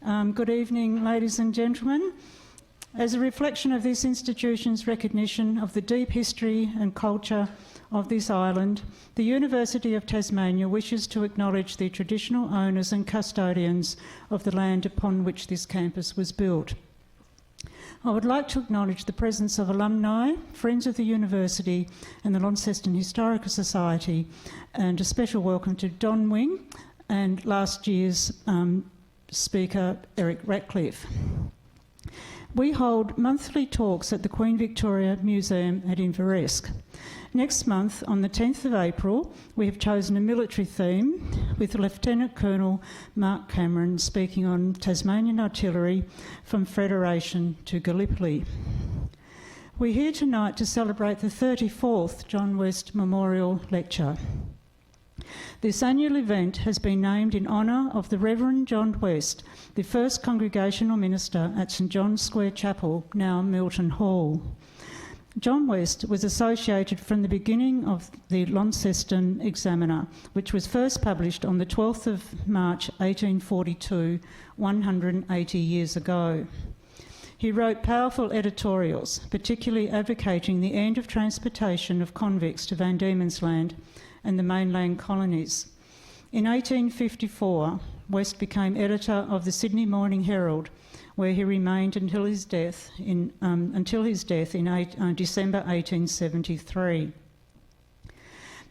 Good evening, ladies and gentlemen. As a reflection of this institution's recognition of the deep history and culture of this island, the University of Tasmania wishes to acknowledge the traditional owners and custodians of the land upon which this campus was built. I would like to acknowledge the presence of alumni, friends of the university and the Launceston Historical Society, and a special welcome to Don Wing and last year's speaker, Eric Ratcliffe. We hold monthly talks at the Queen Victoria Museum at Inveresk. Next month, on the 10th of April, we have chosen a military theme with Lieutenant Colonel Mark Cameron speaking on Tasmanian artillery from Federation to Gallipoli. We're here tonight to celebrate the 34th John West Memorial Lecture. This annual event has been named in honour of the Reverend John West, the first Congregational Minister at St John's Square Chapel, now Milton Hall. John West was associated from the beginning of the Launceston Examiner, which was first published on the 12th of March 1842, 180 years ago. He wrote powerful editorials, particularly advocating the end of transportation of convicts to Van Diemen's Land and the mainland colonies. In 1854, West became editor of the Sydney Morning Herald, where he remained until his death in December 1873.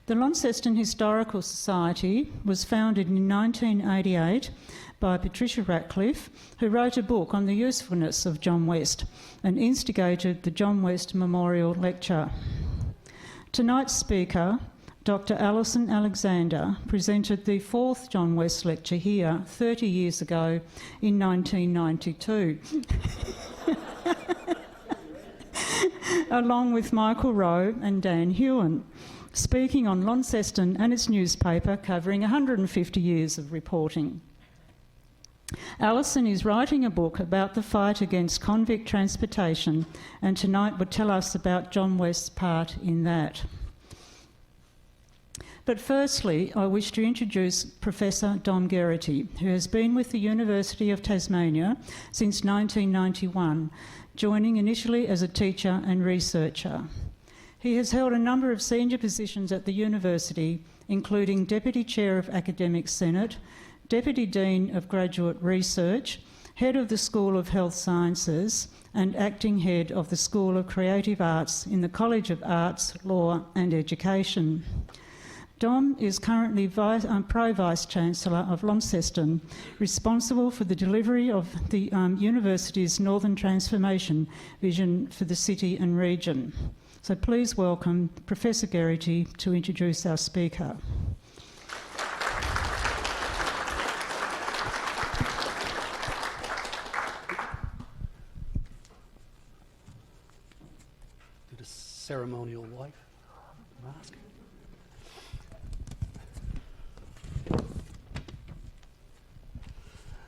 The Launceston Historical Society was founded in 1988 by Patricia Ratcliffe, who wrote a book on the usefulness of John West and instigated the John West Memorial Lecture. Tonight's speaker, Dr. Alison Alexander, presented the fourth John West lecture here 30 years ago in 1992, along with Michael Rowe and Dan Hewen, speaking on Launceston and its newspaper covering 150 years of reporting. Alison is writing a book about the fight against convict transportation, and tonight will tell us about John West's part in that. But firstly, I wish to introduce Professor Dom Geraghty, who has been with the University of Tasmania since 1991, joining initially as a teacher and researcher. He has held a number of senior positions at the university, including Deputy Chair of Academic Senate, Deputy Dean of Graduate Research, Head of the School of Health Sciences, and Acting Head of the School of Creative Arts in the College of Arts, Law and Education. Dom is currently Pro-Vice-Chancellor of Launceston, responsible for the delivery of the university's Northern Transformation vision for the city and region. So please welcome Professor Geraghty to introduce our speaker. Do the ceremonial white mask.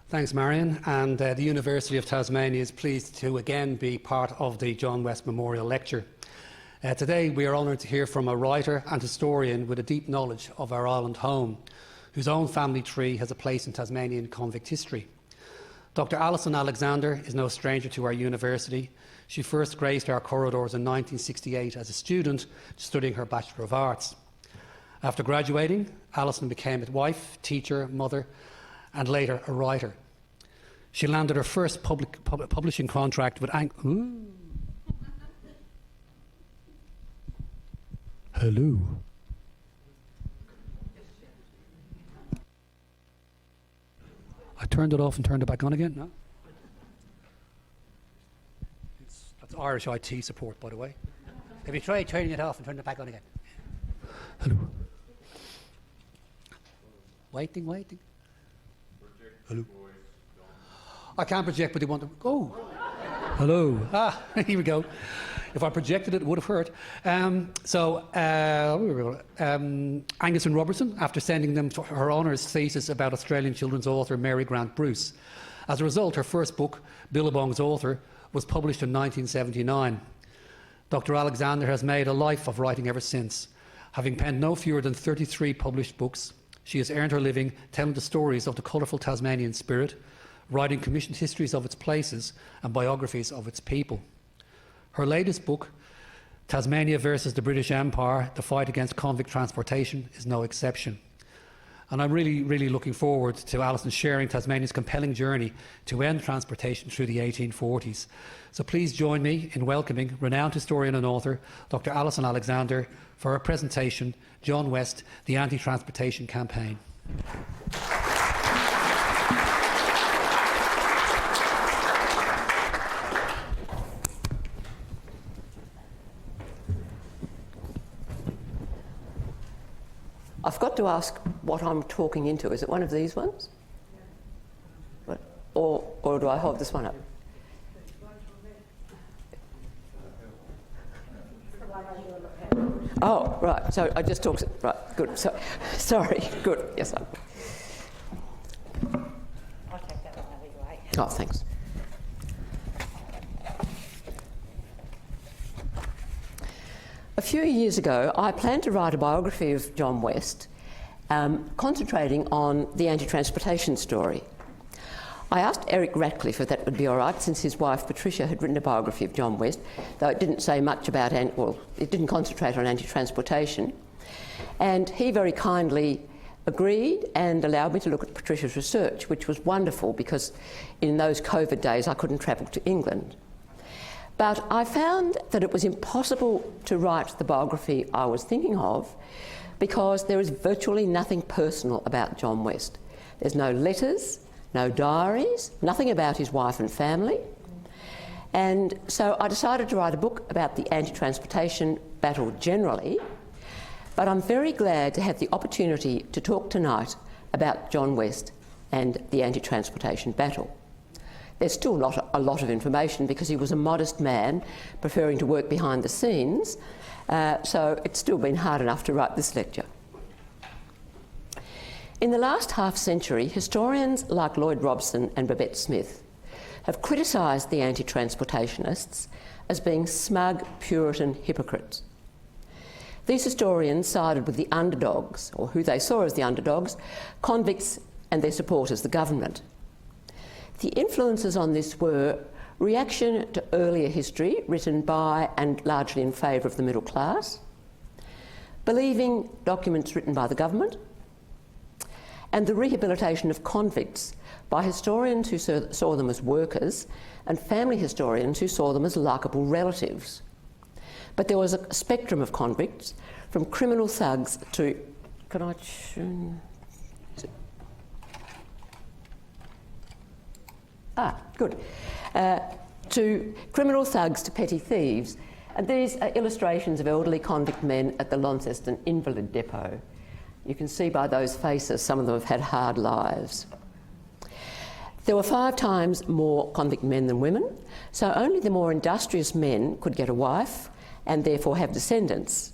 Thanks, Marion. And the University of Tasmania is pleased to again be part of the John West Memorial Lecture. Today we are honoured to hear from a writer and historian with a deep knowledge of our island home, whose own family tree has a place in Tasmanian convict history. Dr. Alison Alexander is no stranger to our university. She first graced our corridors in 1968 as a student studying her Bachelor of Arts. After graduating, Alison became a wife, teacher, mother, and later a writer. She landed her first publishing contract with Hello. I turned it off and turned it back on again? No? That's Irish IT support, by the way. Have you tried turning it off and turning it back on again? Hello. Waiting. Hello. I can't project, but they want to go. Hello. Here we go. If I projected it, it would have hurt. Angus and Robertson, after sending them to her honours thesis about Australian children's author Mary Grant Bruce. As a result, her first book, Billabong's Author, was published in 1979. Dr. Alexander has made a life of writing ever since. Having penned no fewer than 33 published books, she has earned her living telling the stories of the colourful Tasmanian spirit, writing commissioned histories of its places and biographies of its people. Her latest book, Tasmania versus the British Empire, The Fight Against Convict Transportation, is no exception. And I'm really looking forward to Alison sharing Tasmania's compelling journey to end transportation through the 1840s. So please join me in welcoming renowned historian and author Dr. Alison Alexander for her presentation, John West, the Anti-Transportation Campaign. I've got to ask what I'm talking into. Is it one of these ones? What? Or do I hold this one up? Oh, right. So I just talked. Right. Good. So, sorry. Good. Yes. I'll take that one anyway. Oh, thanks. A few years ago, I planned to write a biography of John West, concentrating on the anti-transportation story. I asked Eric Ratcliffe if that would be all right, since his wife Patricia had written a biography of John West, though it didn't say much about, it didn't concentrate on anti-transportation. And he very kindly agreed and allowed me to look at Patricia's research, which was wonderful because in those COVID days I couldn't travel to England. But I found that it was impossible to write the biography I was thinking of because there is virtually nothing personal about John West. There's no letters, no diaries, nothing about his wife and family. And so I decided to write a book about the anti-transportation battle generally, but I'm very glad to have the opportunity to talk tonight about John West and the anti-transportation battle. There's still not a lot of information because he was a modest man, preferring to work behind the scenes, so it's still been hard enough to write this lecture. In the last half century, historians like Lloyd Robson and Babette Smith have criticised the anti-transportationists as being smug Puritan hypocrites. These historians sided with the underdogs, or who they saw as the underdogs, convicts and their supporters, the government. The influences on this were reaction to earlier history written by and largely in favour of the middle class, believing documents written by the government, and the rehabilitation of convicts by historians who saw them as workers and family historians who saw them as likeable relatives. But there was a spectrum of convicts, from criminal thugs to... to criminal thugs to petty thieves. And these are illustrations of elderly convict men at the Launceston Invalid Depot. You can see by those faces some of them have had hard lives. There were 5 times more convict men than women, so only the more industrious men could get a wife and therefore have descendants.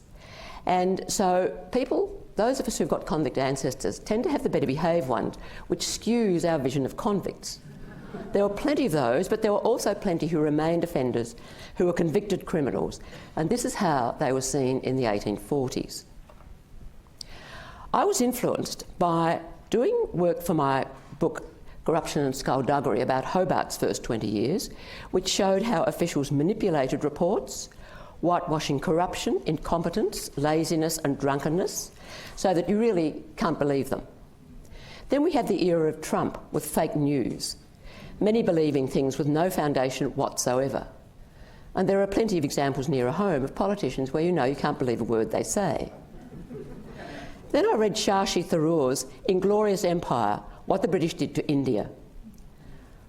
And so people, those of us who've got convict ancestors, tend to have the better behaved ones, which skews our vision of convicts. There were plenty of those, but there were also plenty who remained offenders, who were convicted criminals, and this is how they were seen in the 1840s. I was influenced by doing work for my book Corruption and Skullduggery about Hobart's first 20 years, which showed how officials manipulated reports, whitewashing corruption, incompetence, laziness and drunkenness, so that you really can't believe them. Then we had the era of Trump with fake news, many believing things with no foundation whatsoever. And there are plenty of examples nearer home of politicians where you know you can't believe a word they say. Then I read Shashi Tharoor's Inglorious Empire, What the British Did to India.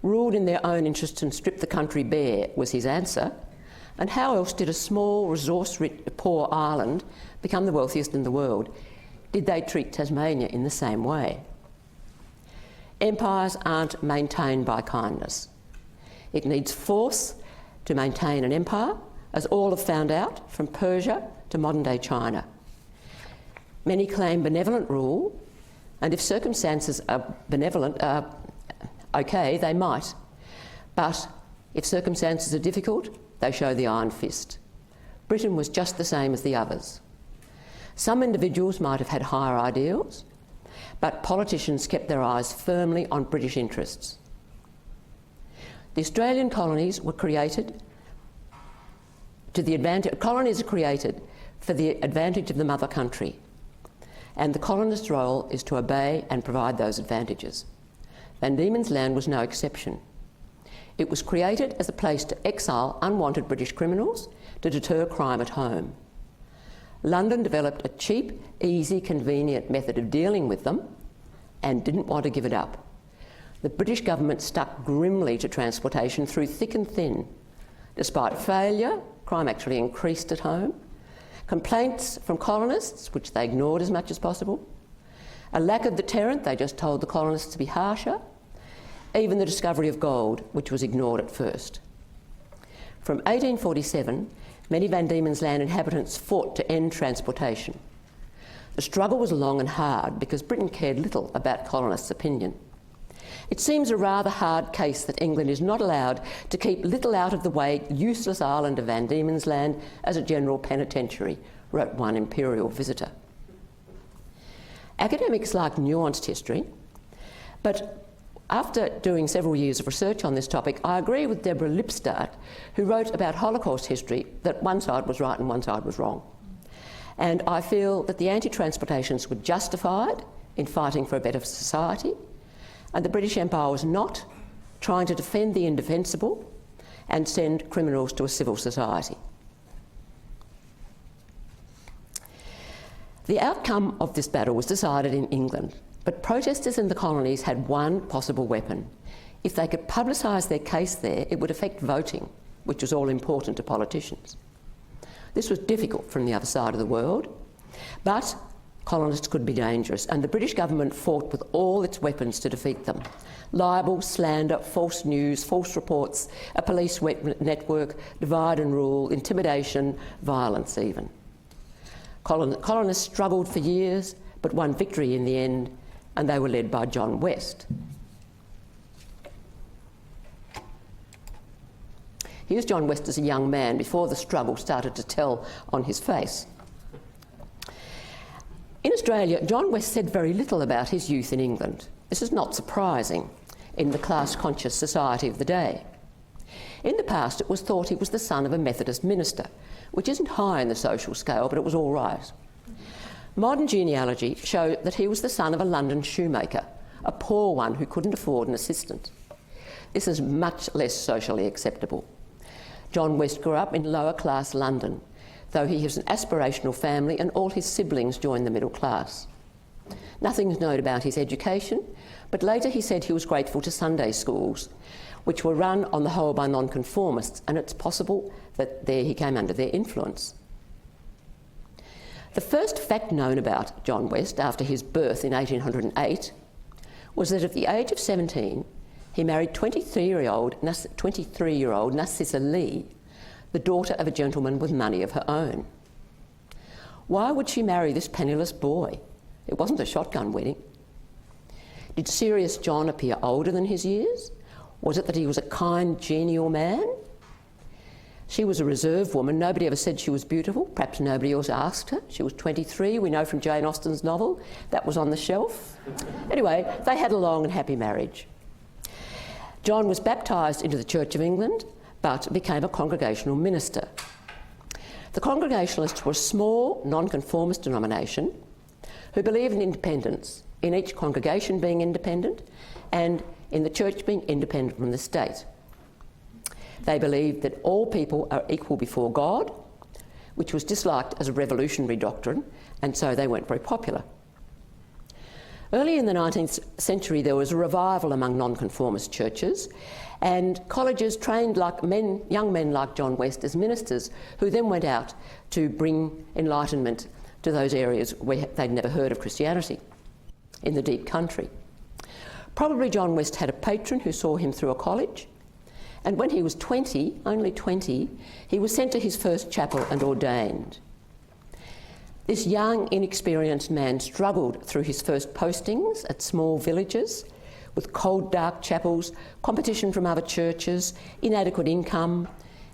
Ruled in their own interests and stripped the country bare was his answer. And how else did a small, resource-rich, poor island become the wealthiest in the world? Did they treat Tasmania in the same way? Empires aren't maintained by kindness. It needs force to maintain an empire, as all have found out, from Persia to modern-day China. Many claim benevolent rule, and if circumstances are benevolent, okay, they might. But if circumstances are difficult, they show the iron fist. Britain was just the same as the others. Some individuals might have had higher ideals, but politicians kept their eyes firmly on British interests. The Australian colonies were created colonies are created for the advantage of the mother country, and the colonist's role is to obey and provide those advantages. Van Diemen's Land was no exception. It was created as a place to exile unwanted British criminals to deter crime at home. London developed a cheap, easy, convenient method of dealing with them and didn't want to give it up. The British government stuck grimly to transportation through thick and thin. Despite failure, crime actually increased at home. Complaints from colonists, which they ignored as much as possible. A lack of deterrent, they just told the colonists to be harsher. Even the discovery of gold, which was ignored at first. From 1847, many Van Diemen's Land inhabitants fought to end transportation. The struggle was long and hard because Britain cared little about colonists' opinion. It seems a rather hard case that England is not allowed to keep little out of the way useless island of Van Diemen's Land as a general penitentiary, wrote one imperial visitor. Academics like nuanced history, but after doing several years of research on this topic, I agree with Deborah Lipstadt, who wrote about Holocaust history that one side was right and one side was wrong. And I feel that the anti-transportations were justified in fighting for a better society, and the British Empire was not trying to defend the indefensible and send criminals to a civil society. The outcome of this battle was decided in England, but protesters in the colonies had one possible weapon. If they could publicise their case there, it would affect voting, which was all important to politicians. This was difficult from the other side of the world, but colonists could be dangerous, and the British government fought with all its weapons to defeat them. Libel, slander, false news, false reports, a police network, divide and rule, intimidation, violence even. Colonists struggled for years, but won victory in the end, and they were led by John West. Here's John West as a young man before the struggle started to tell on his face. In Australia, John West said very little about his youth in England. This is not surprising in the class-conscious society of the day. In the past, it was thought he was the son of a Methodist minister, which isn't high in the social scale, but it was all right. Modern genealogy showed that he was the son of a London shoemaker, a poor one who couldn't afford an assistant. This is much less socially acceptable. John West grew up in lower-class London, though he has an aspirational family and all his siblings joined the middle class. Nothing is known about his education, but later he said he was grateful to Sunday schools, which were run on the whole by nonconformists, and it's possible that there he came under their influence. The first fact known about John West after his birth in 1808 was that at the age of 17, he married 23-year-old Narcissa Lee, the daughter of a gentleman with money of her own. Why would she marry this penniless boy? It wasn't a shotgun wedding. Did serious John appear older than his years? Was it that he was a kind, genial man? She was a reserved woman. Nobody ever said she was beautiful. Perhaps nobody else asked her. She was 23. We know from Jane Austen's novel. That was on the shelf. Anyway, they had a long and happy marriage. John was baptised into the Church of England, but became a congregational minister. The Congregationalists were a small, nonconformist denomination who believed in independence, in each congregation being independent and in the church being independent from the state. They believed that all people are equal before God, which was disliked as a revolutionary doctrine, and so they weren't very popular. Early in the 19th century, there was a revival among nonconformist churches, and colleges trained young men like John West as ministers, who then went out to bring enlightenment to those areas where they'd never heard of Christianity, in the deep country. Probably John West had a patron who saw him through a college, and when he was 20, only 20, he was sent to his first chapel and ordained. This young, inexperienced man struggled through his first postings at small villages with cold, dark chapels, competition from other churches, inadequate income,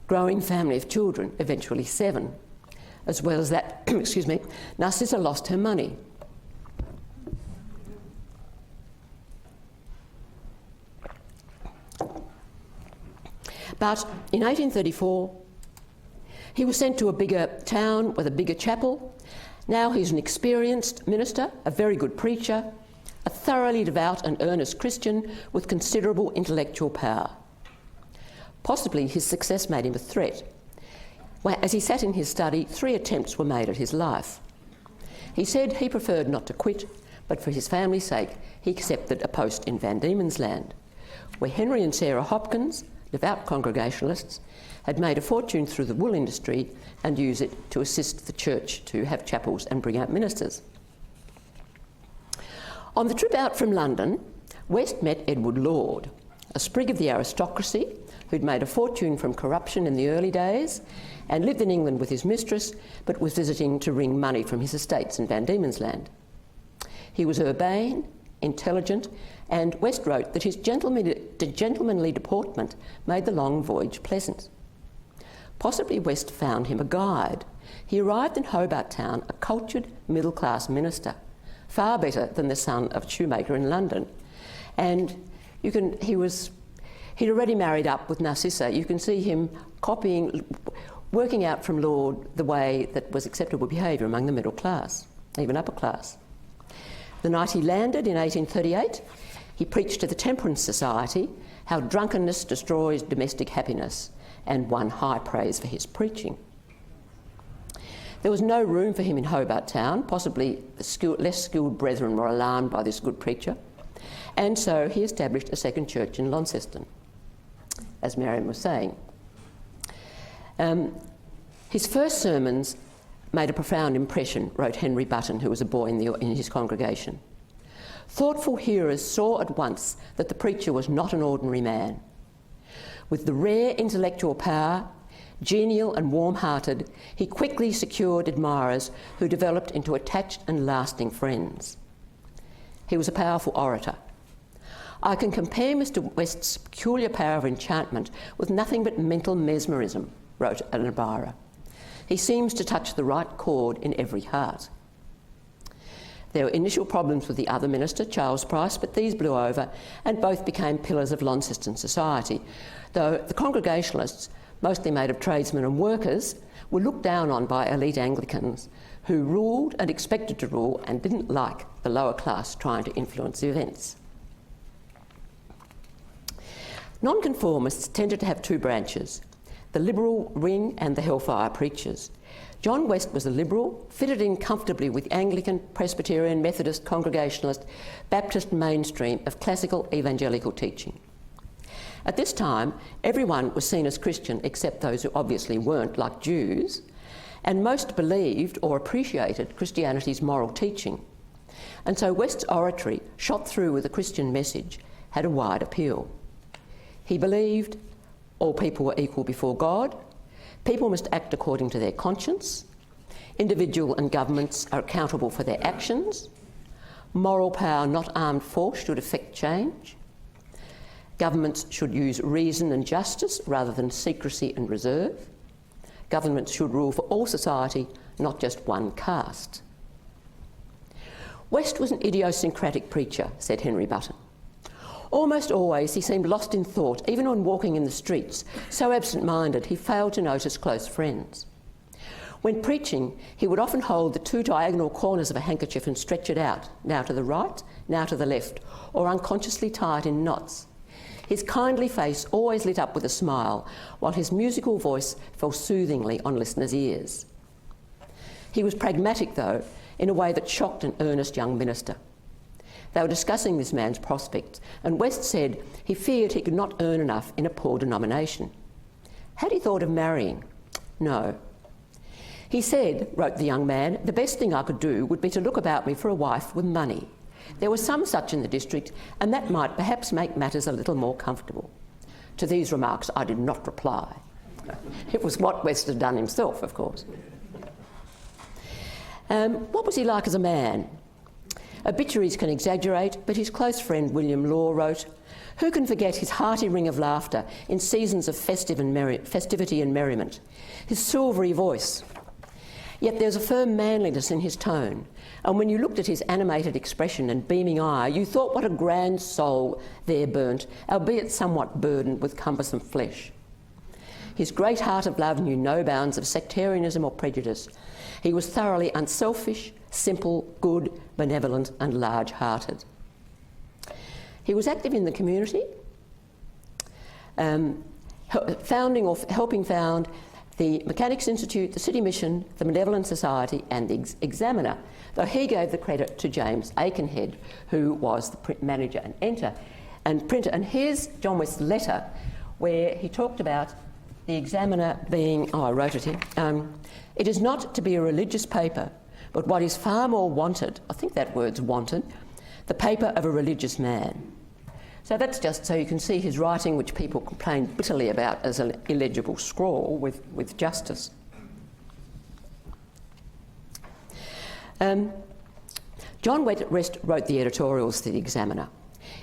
growing family of children, eventually 7. As well as that, Narcissa lost her money. But in 1834, he was sent to a bigger town with a bigger chapel. Now he's an experienced minister, a very good preacher, a thoroughly devout and earnest Christian with considerable intellectual power. Possibly his success made him a threat. As he sat in his study, 3 attempts were made at his life. He said he preferred not to quit, but for his family's sake, he accepted a post in Van Diemen's Land, where Henry and Sarah Hopkins, devout Congregationalists, had made a fortune through the wool industry and used it to assist the church to have chapels and bring out ministers. On the trip out from London, West met Edward Lord, a sprig of the aristocracy who'd made a fortune from corruption in the early days and lived in England with his mistress, but was visiting to wring money from his estates in Van Diemen's Land. He was urbane, intelligent, and West wrote that his gentlemanly deportment made the long voyage pleasant. Possibly West found him a guide. He arrived in Hobart Town a cultured, middle-class minister, far better than the son of a shoemaker in London. And he'd already married up with Narcissa. You can see him working out from Lord the way that was acceptable behaviour among the middle class, even upper class. The night he landed in 1838, he preached to the Temperance Society how drunkenness destroys domestic happiness, and won high praise for his preaching. There was no room for him in Hobart Town. Possibly the less skilled brethren were alarmed by this good preacher, and so he established a second church in Launceston, as Marion was saying. His first sermons made a profound impression, wrote Henry Button, who was a boy in his congregation. Thoughtful hearers saw at once that the preacher was not an ordinary man. With the rare intellectual power, genial and warm-hearted, he quickly secured admirers who developed into attached and lasting friends. He was a powerful orator. I can compare Mr. West's peculiar power of enchantment with nothing but mental mesmerism, wrote an admirer. He seems to touch the right chord in every heart. There were initial problems with the other minister, Charles Price, but these blew over and both became pillars of Launceston society, though the Congregationalists, mostly made of tradesmen and workers, were looked down on by elite Anglicans who ruled and expected to rule and didn't like the lower class trying to influence the events. Nonconformists tended to have 2 branches, the liberal wing and the hellfire preachers. John West was a liberal, fitted in comfortably with Anglican, Presbyterian, Methodist, Congregationalist, Baptist mainstream of classical evangelical teaching. At this time, everyone was seen as Christian except those who obviously weren't, like Jews, and most believed or appreciated Christianity's moral teaching. And so West's oratory, shot through with a Christian message, had a wide appeal. He believed all people were equal before God, people must act according to their conscience, individual and governments are accountable for their actions, moral power, not armed force, should effect change, governments should use reason and justice rather than secrecy and reserve, governments should rule for all society, not just one caste. West was an idiosyncratic preacher, said Henry Button. Almost always he seemed lost in thought, even when walking in the streets, so absent-minded he failed to notice close friends. When preaching, he would often hold the 2 diagonal corners of a handkerchief and stretch it out, now to the right, now to the left, or unconsciously tie it in knots. His kindly face always lit up with a smile, while his musical voice fell soothingly on listeners' ears. He was pragmatic, though, in a way that shocked an earnest young minister. They were discussing this man's prospects, and West said he feared he could not earn enough in a poor denomination. Had he thought of marrying? No. He said, wrote the young man, the best thing I could do would be to look about me for a wife with money. There were some such in the district, and that might perhaps make matters a little more comfortable. To these remarks I did not reply. It was what West had done himself, of course. What was he like as a man? Obituaries can exaggerate, but his close friend William Law wrote, "Who can forget his hearty ring of laughter in seasons of festivity and merriment, his silvery voice? Yet there's a firm manliness in his tone, and when you looked at his animated expression and beaming eye, you thought what a grand soul there burnt, albeit somewhat burdened with cumbersome flesh. His great heart of love knew no bounds of sectarianism or prejudice. He was thoroughly unselfish, simple, good, benevolent and large-hearted. He was active in the community, helping found the Mechanics Institute, the City Mission, the Benevolent Society and the Examiner, though he gave the credit to James Aikenhead, who was the print manager and printer. And here's John West's letter where he talked about the Examiner being, I wrote it here, it is not to be a religious paper, but what is far more wanted, I think that word's wanted, the paper of a religious man. So that's just so you can see his writing, which people complained bitterly about as an illegible scrawl, with justice. John West wrote the editorials for the Examiner.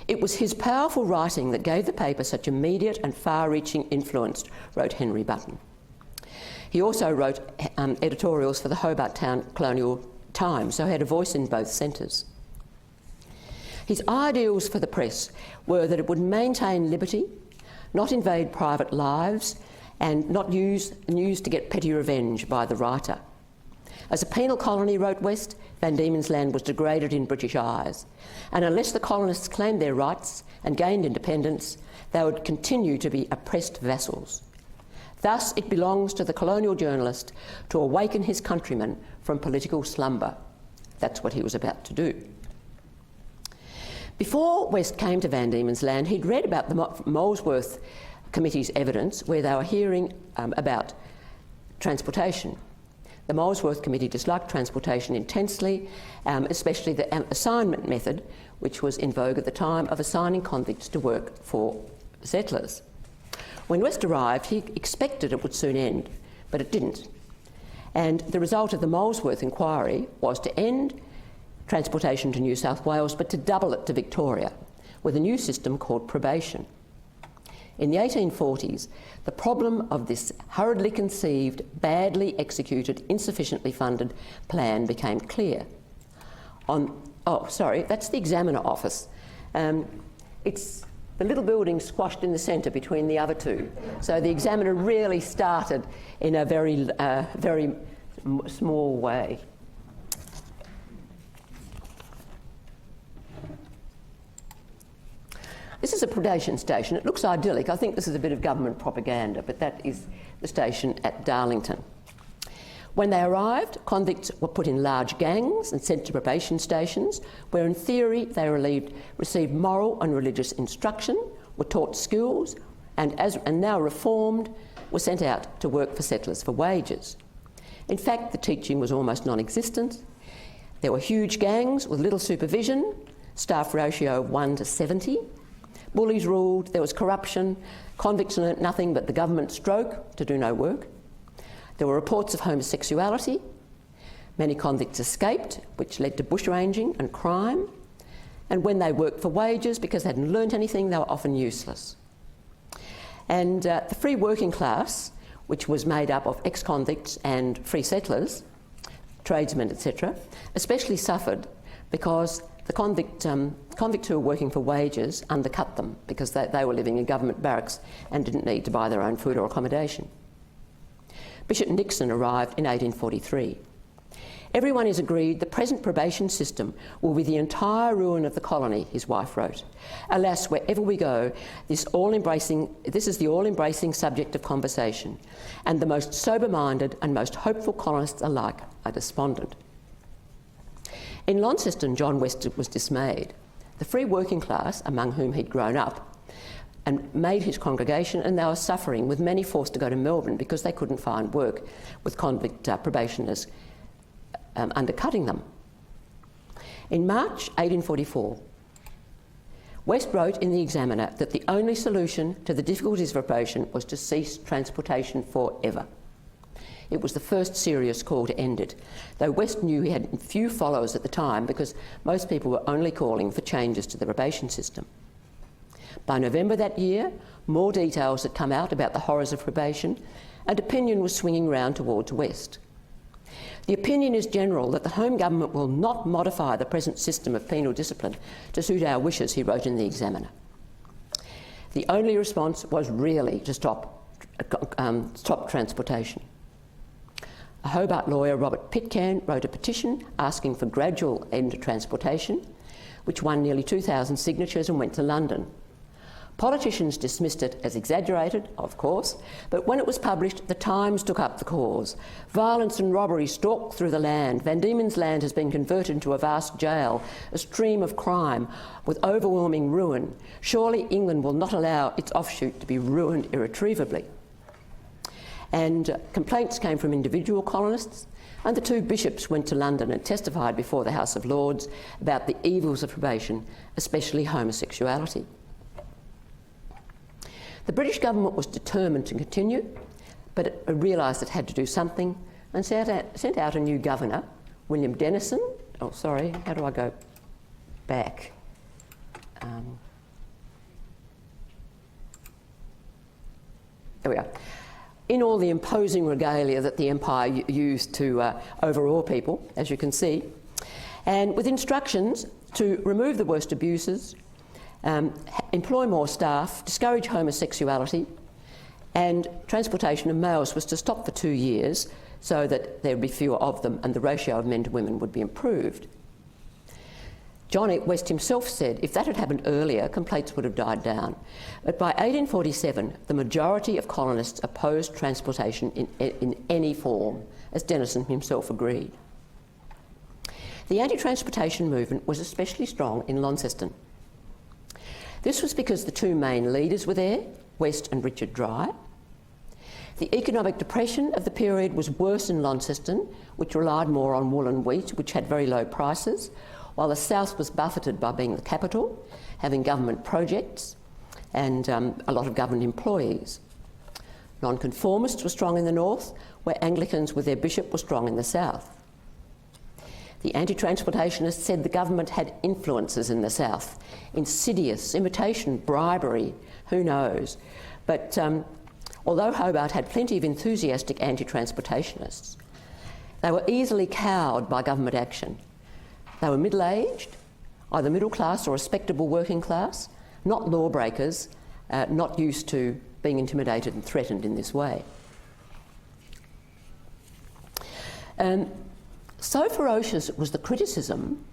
It was his powerful writing that gave the paper such immediate and far-reaching influence, wrote Henry Button. He also wrote editorials for the Hobart Town Colonial Times, so he had a voice in both centres. His ideals for the press were that it would maintain liberty, not invade private lives, and not use news to get petty revenge by the writer. As a penal colony, wrote West, Van Diemen's Land was degraded in British eyes, and unless the colonists claimed their rights and gained independence, they would continue to be oppressed vassals. Thus, it belongs to the colonial journalist to awaken his countrymen from political slumber. That's what he was about to do. Before West came to Van Diemen's Land, he'd read about the Molesworth Committee's evidence where they were hearing about transportation. The Molesworth Committee disliked transportation intensely, especially the assignment method, which was in vogue at the time of assigning convicts to work for settlers. When West arrived, he expected it would soon end, but it didn't. And the result of the Molesworth inquiry was to end transportation to New South Wales, but to double it to Victoria, with a new system called probation. In the 1840s, the problem of this hurriedly conceived, badly executed, insufficiently funded plan became clear. That's the Examiner office. It's the little building squashed in the centre between the other two. So the Examiner really started in a very small way. This is a predation station. It looks idyllic. I think this is a bit of government propaganda, but that is the station at Darlington. When they arrived, convicts were put in large gangs and sent to probation stations, where in theory they received moral and religious instruction, were taught skills, and now reformed, were sent out to work for settlers for wages. In fact, the teaching was almost non-existent. There were huge gangs with little supervision, staff ratio of 1 to 70. Bullies ruled, there was corruption, convicts learnt nothing but the government stroke to do no work. There were reports of homosexuality. Many convicts escaped, which led to bushranging and crime. And when they worked for wages, because they hadn't learnt anything, they were often useless. And the free working class, which was made up of ex-convicts and free settlers, tradesmen, etc., especially suffered because the convicts who were working for wages undercut them because they were living in government barracks and didn't need to buy their own food or accommodation. Bishop Nixon arrived in 1843. Everyone is agreed the present probation system will be the entire ruin of the colony, his wife wrote. Alas, wherever we go, this is the all-embracing subject of conversation, and the most sober-minded and most hopeful colonists alike are despondent. In Launceston, John West was dismayed. The free working class, among whom he'd grown up, and made his congregation, and they were suffering, with many forced to go to Melbourne because they couldn't find work, with convict probationers undercutting them. In March 1844, West wrote in the Examiner that the only solution to the difficulties of probation was to cease transportation forever. It was the first serious call to end it, though West knew he had few followers at the time because most people were only calling for changes to the probation system. By November that year, more details had come out about the horrors of probation, and opinion was swinging round towards West. The opinion is general that the Home Government will not modify the present system of penal discipline to suit our wishes, he wrote in the Examiner. The only response was really to stop stop transportation. A Hobart lawyer, Robert Pitcairn, wrote a petition asking for gradual end to transportation, which won nearly 2,000 signatures and went to London. Politicians dismissed it as exaggerated, of course, but when it was published, the Times took up the cause. Violence and robbery stalked through the land. Van Diemen's Land has been converted into a vast jail, a stream of crime with overwhelming ruin. Surely England will not allow its offshoot to be ruined irretrievably. And complaints came from individual colonists, and the two bishops went to London and testified before the House of Lords about the evils of probation, especially homosexuality. The British government was determined to continue, but it realised it had to do something and sent out a new governor, William Denison. Oh, sorry, how do I go back? There we are. In all the imposing regalia that the Empire used to overawe people, as you can see, and with instructions to remove the worst abuses, employ more staff, discourage homosexuality, and transportation of males was to stop for 2 years so that there would be fewer of them and the ratio of men to women would be improved. John West himself said if that had happened earlier, complaints would have died down. But by 1847, the majority of colonists opposed transportation in any form, as Denison himself agreed. The anti-transportation movement was especially strong in Launceston. This was because the two main leaders were there, West and Richard Dry. The economic depression of the period was worse in Launceston, which relied more on wool and wheat, which had very low prices, while the south was buffeted by being the capital, having government projects and a lot of government employees. Nonconformists were strong in the north, where Anglicans with their bishop were strong in the south. The anti-transportationists said the government had influences in the south, insidious, imitation, bribery, who knows. But although Hobart had plenty of enthusiastic anti-transportationists, they were easily cowed by government action. They were middle-aged, either middle class or respectable working class, not lawbreakers, not used to being intimidated and threatened in this way. So ferocious was the criticism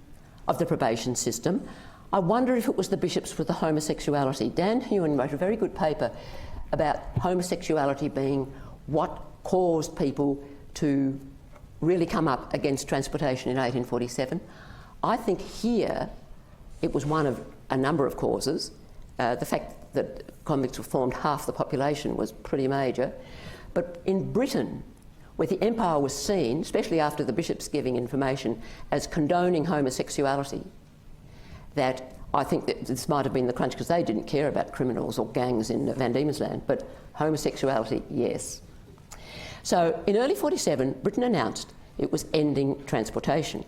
of the probation system, I wonder if it was the bishops with the homosexuality. Dan Hewen wrote a very good paper about homosexuality being what caused people to really come up against transportation in 1847. I think here it was one of a number of causes. The fact that convicts formed half the population was pretty major. But in Britain, where the empire was seen, especially after the bishops giving information, as condoning homosexuality, that I think that this might have been the crunch because they didn't care about criminals or gangs in Van Diemen's Land, but homosexuality, yes. So in early 47, Britain announced it was ending transportation.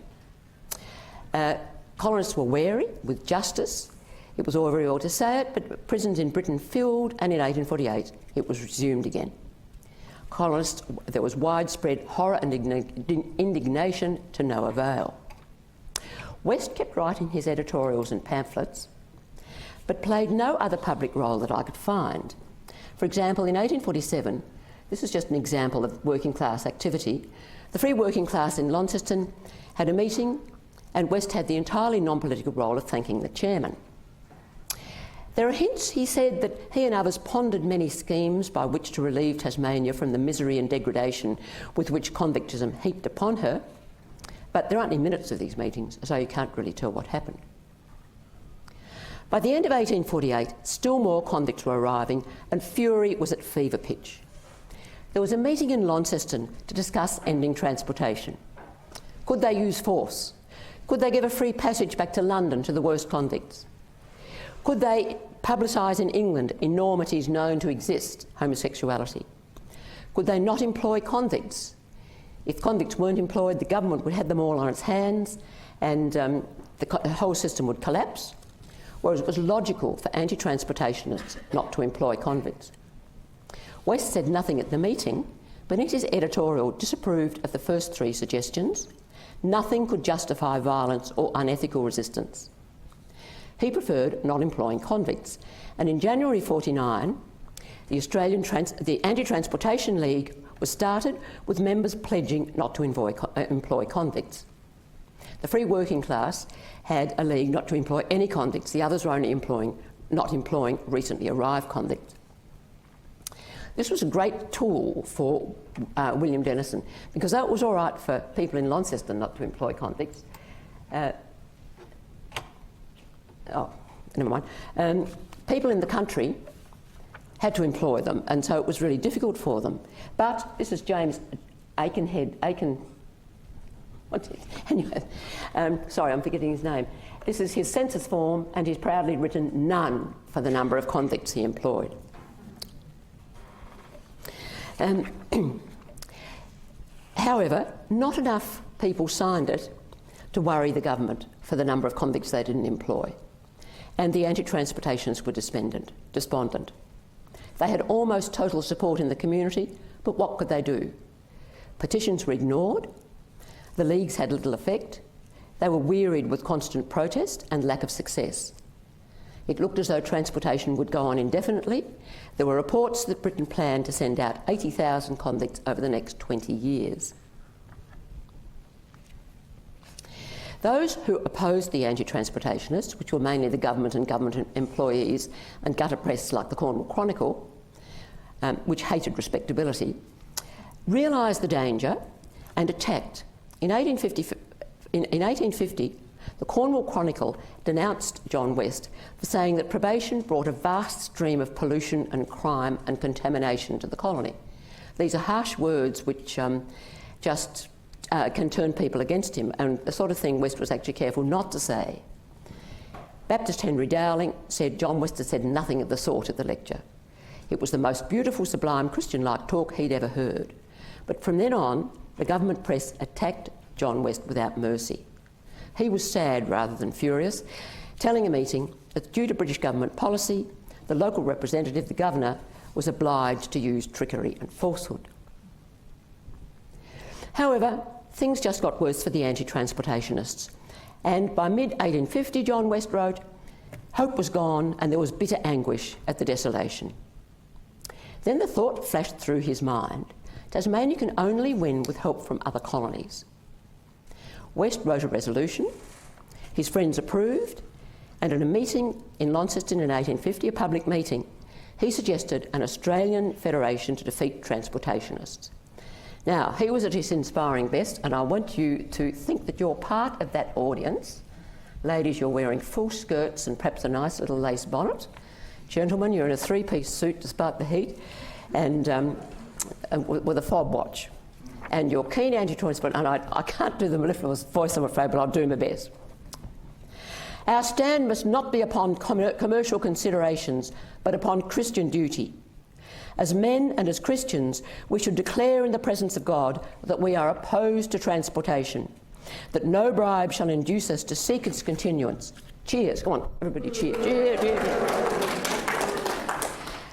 Colonists were wary, with justice. It was all very well to say it, but prisons in Britain filled, and in 1848 it was resumed again. Colonists, there was widespread horror and indignation to no avail. West kept writing his editorials and pamphlets, but played no other public role that I could find. For example, in 1847, this is just an example of working class activity, the free working class in Launceston had a meeting, and West had the entirely non-political role of thanking the chairman. There are hints, he said, that he and others pondered many schemes by which to relieve Tasmania from the misery and degradation with which convictism heaped upon her, but there aren't any minutes of these meetings, so you can't really tell what happened. By the end of 1848, still more convicts were arriving, and fury was at fever pitch. There was a meeting in Launceston to discuss ending transportation. Could they use force? Could they give a free passage back to London to the worst convicts? Could they publicise in England enormities known to exist, homosexuality? Could they not employ convicts? If convicts weren't employed, the government would have them all on its hands and the whole system would collapse, whereas it was logical for anti-transportationists not to employ convicts. West said nothing at the meeting, but in his editorial disapproved of the first three suggestions. Nothing could justify violence or unethical resistance. He preferred not employing convicts, and in January 49, The Anti-Transportation League was started with members pledging not to employ convicts. The free working class had a league not to employ any convicts. The others were only not employing recently arrived convicts. This was a great tool for William Denison, because though it was all right for people in Launceston not to employ convicts, people in the country had to employ them, and so it was really difficult for them. But this is James sorry, I'm forgetting his name. This is his census form, and he's proudly written none for the number of convicts he employed. However, not enough people signed it to worry the government for the number of convicts they didn't employ, and the anti-transportationists were despondent. They had almost total support in the community, but what could they do? Petitions were ignored, the leagues had little effect, they were wearied with constant protest and lack of success. It looked as though transportation would go on indefinitely. There were reports that Britain planned to send out 80,000 convicts over the next 20 years. Those who opposed the anti-transportationists, which were mainly the government and government employees and gutter press like the Cornwall Chronicle, which hated respectability, realised the danger and attacked. In 1850, the Cornwall Chronicle denounced John West for saying that probation brought a vast stream of pollution and crime and contamination to the colony. These are harsh words which can turn people against him, and the sort of thing West was actually careful not to say. Baptist Henry Dowling said John West had said nothing of the sort at the lecture. It was the most beautiful, sublime, Christian-like talk he'd ever heard. But from then on, the government press attacked John West without mercy. He was sad rather than furious, telling a meeting that due to British government policy, the local representative, the governor, was obliged to use trickery and falsehood. However, things just got worse for the anti-transportationists, and by mid-1850, John West wrote, hope was gone and there was bitter anguish at the desolation. Then the thought flashed through his mind, Tasmania can only win with help from other colonies. West wrote a resolution, his friends approved, and at a meeting in Launceston in 1850, a public meeting, he suggested an Australian federation to defeat transportationists. Now, he was at his inspiring best, and I want you to think that you're part of that audience. Ladies, you're wearing full skirts and perhaps a nice little lace bonnet. Gentlemen, you're in a three-piece suit despite the heat, and with a fob watch. And you're keen anti-transport, and I can't do the mellifluous voice, I'm afraid, but I'll do my best. Our stand must not be upon commercial considerations, but upon Christian duty. As men and as Christians, we should declare in the presence of God that we are opposed to transportation, that no bribe shall induce us to seek its continuance. Cheers, come on, everybody cheer. Cheer, cheer, cheer.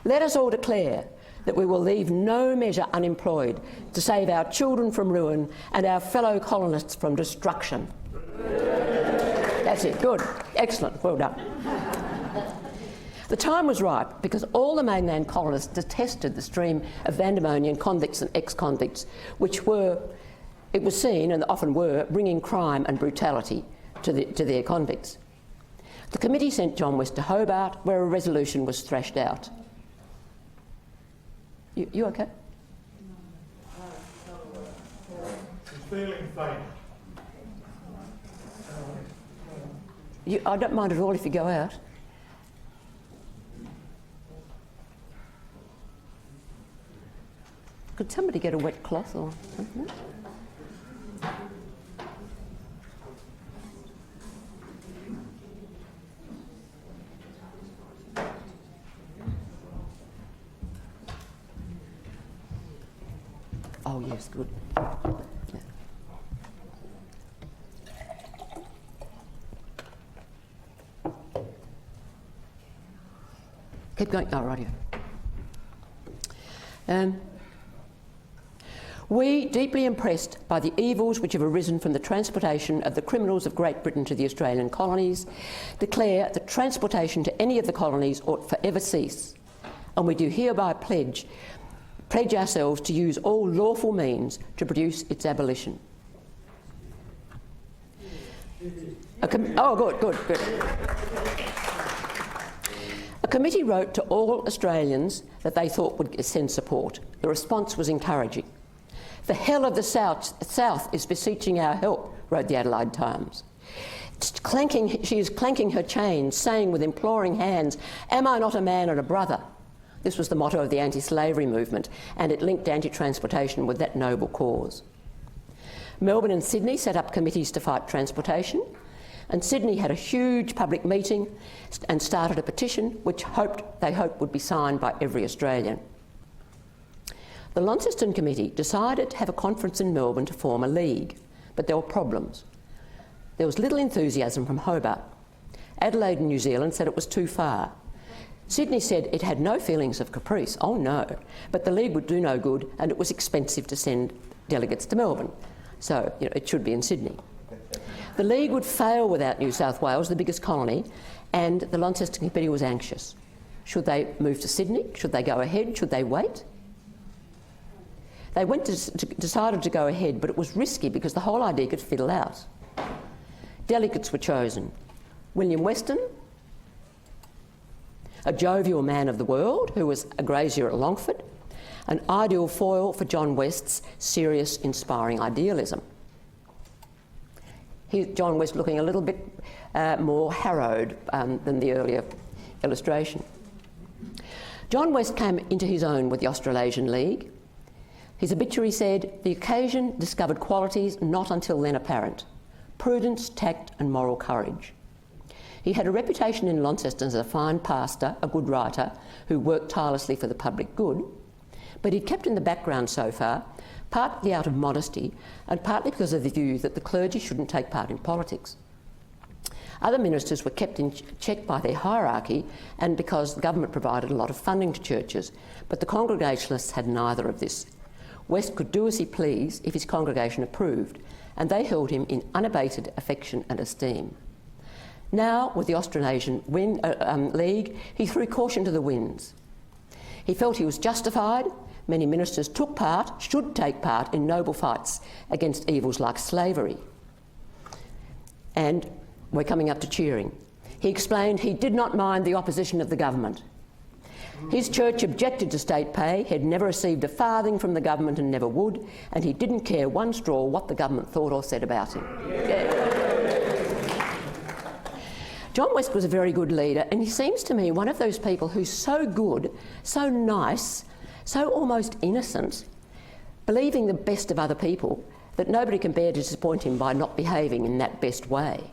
Let us all declare that we will leave no measure unemployed to save our children from ruin and our fellow colonists from destruction. That's it, good, excellent, well done. The time was ripe because all the mainland colonists detested the stream of Vandemonian convicts and ex-convicts, which were, it was seen, and often were, bringing crime and brutality to their convicts. The committee sent John West to Hobart, where a resolution was thrashed out. You okay? She's feeling faint. I don't mind at all if you go out. Could somebody get a wet cloth or something? Oh yes, good. Yeah. Keep going. Oh, right here. We, deeply impressed by the evils which have arisen from the transportation of the criminals of Great Britain to the Australian colonies, declare that transportation to any of the colonies ought forever cease. and we do hereby pledge ourselves to use all lawful means to produce its abolition. Good. A committee wrote to all Australians that they thought would send support. The response was encouraging. "The hell of the South is beseeching our help," wrote the Adelaide Times. She is clanking her chains, saying with imploring hands, "Am I not a man and a brother?" This was the motto of the anti-slavery movement, and it linked anti-transportation with that noble cause. Melbourne and Sydney set up committees to fight transportation, and Sydney had a huge public meeting and started a petition which they hoped would be signed by every Australian. The Launceston Committee decided to have a conference in Melbourne to form a league, but there were problems. There was little enthusiasm from Hobart. Adelaide and New Zealand said it was too far. Sydney said it had no feelings of caprice, oh no, but the league would do no good and it was expensive to send delegates to Melbourne, so it should be in Sydney. The league would fail without New South Wales, the biggest colony, and the Launceston Committee was anxious. Should they move to Sydney? Should they go ahead? Should they wait? They decided to go ahead, but it was risky because the whole idea could fiddle out. Delegates were chosen. William Weston, a jovial man of the world who was a grazier at Longford, an ideal foil for John West's serious, inspiring idealism. John West looking a little bit more harrowed than the earlier illustration. John West came into his own with the Australasian League. His obituary said, "The occasion discovered qualities not until then apparent: prudence, tact and moral courage." He had a reputation in Launceston as a fine pastor, a good writer, who worked tirelessly for the public good, but he'd kept in the background so far, partly out of modesty and partly because of the view that the clergy shouldn't take part in politics. Other ministers were kept in check by their hierarchy and because the government provided a lot of funding to churches, but the Congregationalists had neither of this. West could do as he pleased if his congregation approved, and they held him in unabated affection and esteem. Now, with the Australasian League, he threw caution to the winds. He felt he was justified. Many ministers should take part in noble fights against evils like slavery. And we're coming up to cheering. He explained he did not mind the opposition of the government. His church objected to state pay, had never received a farthing from the government and never would, and he didn't care one straw what the government thought or said about him. John West was a very good leader, and he seems to me one of those people who's so good, so nice, so almost innocent, believing the best of other people, that nobody can bear to disappoint him by not behaving in that best way.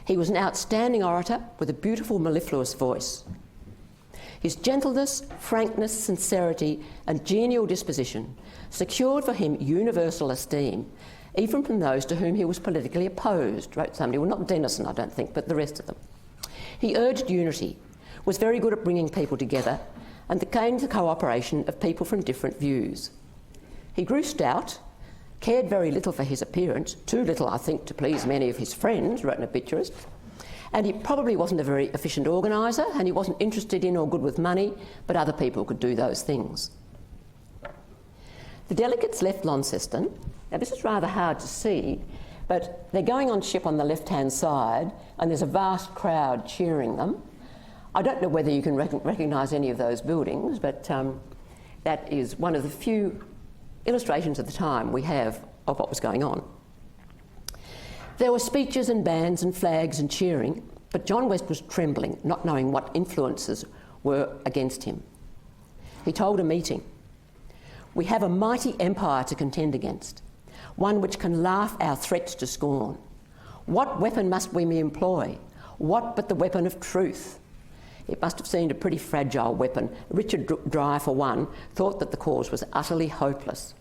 He was an outstanding orator with a beautiful mellifluous voice. His gentleness, frankness, sincerity and genial disposition secured for him universal esteem, even from those to whom he was politically opposed, wrote somebody, well, not Denison, I don't think, but the rest of them. He urged unity, was very good at bringing people together, and gained the cooperation of people from different views. He grew stout, cared very little for his appearance, too little, I think, to please many of his friends, wrote an obituarist, and he probably wasn't a very efficient organiser, and he wasn't interested in or good with money, but other people could do those things. The delegates left Launceston. Now, this is rather hard to see, but they're going on ship on the left-hand side, and there's a vast crowd cheering them. I don't know whether you can recognise any of those buildings, but that is one of the few illustrations at the time we have of what was going on. There were speeches and bands and flags and cheering, but John West was trembling, not knowing what influences were against him. He told a meeting, "We have a mighty empire to contend against, one which can laugh our threats to scorn. What weapon must we employ? What but the weapon of truth?" It must have seemed a pretty fragile weapon. Richard Dry, for one, thought that the cause was utterly hopeless.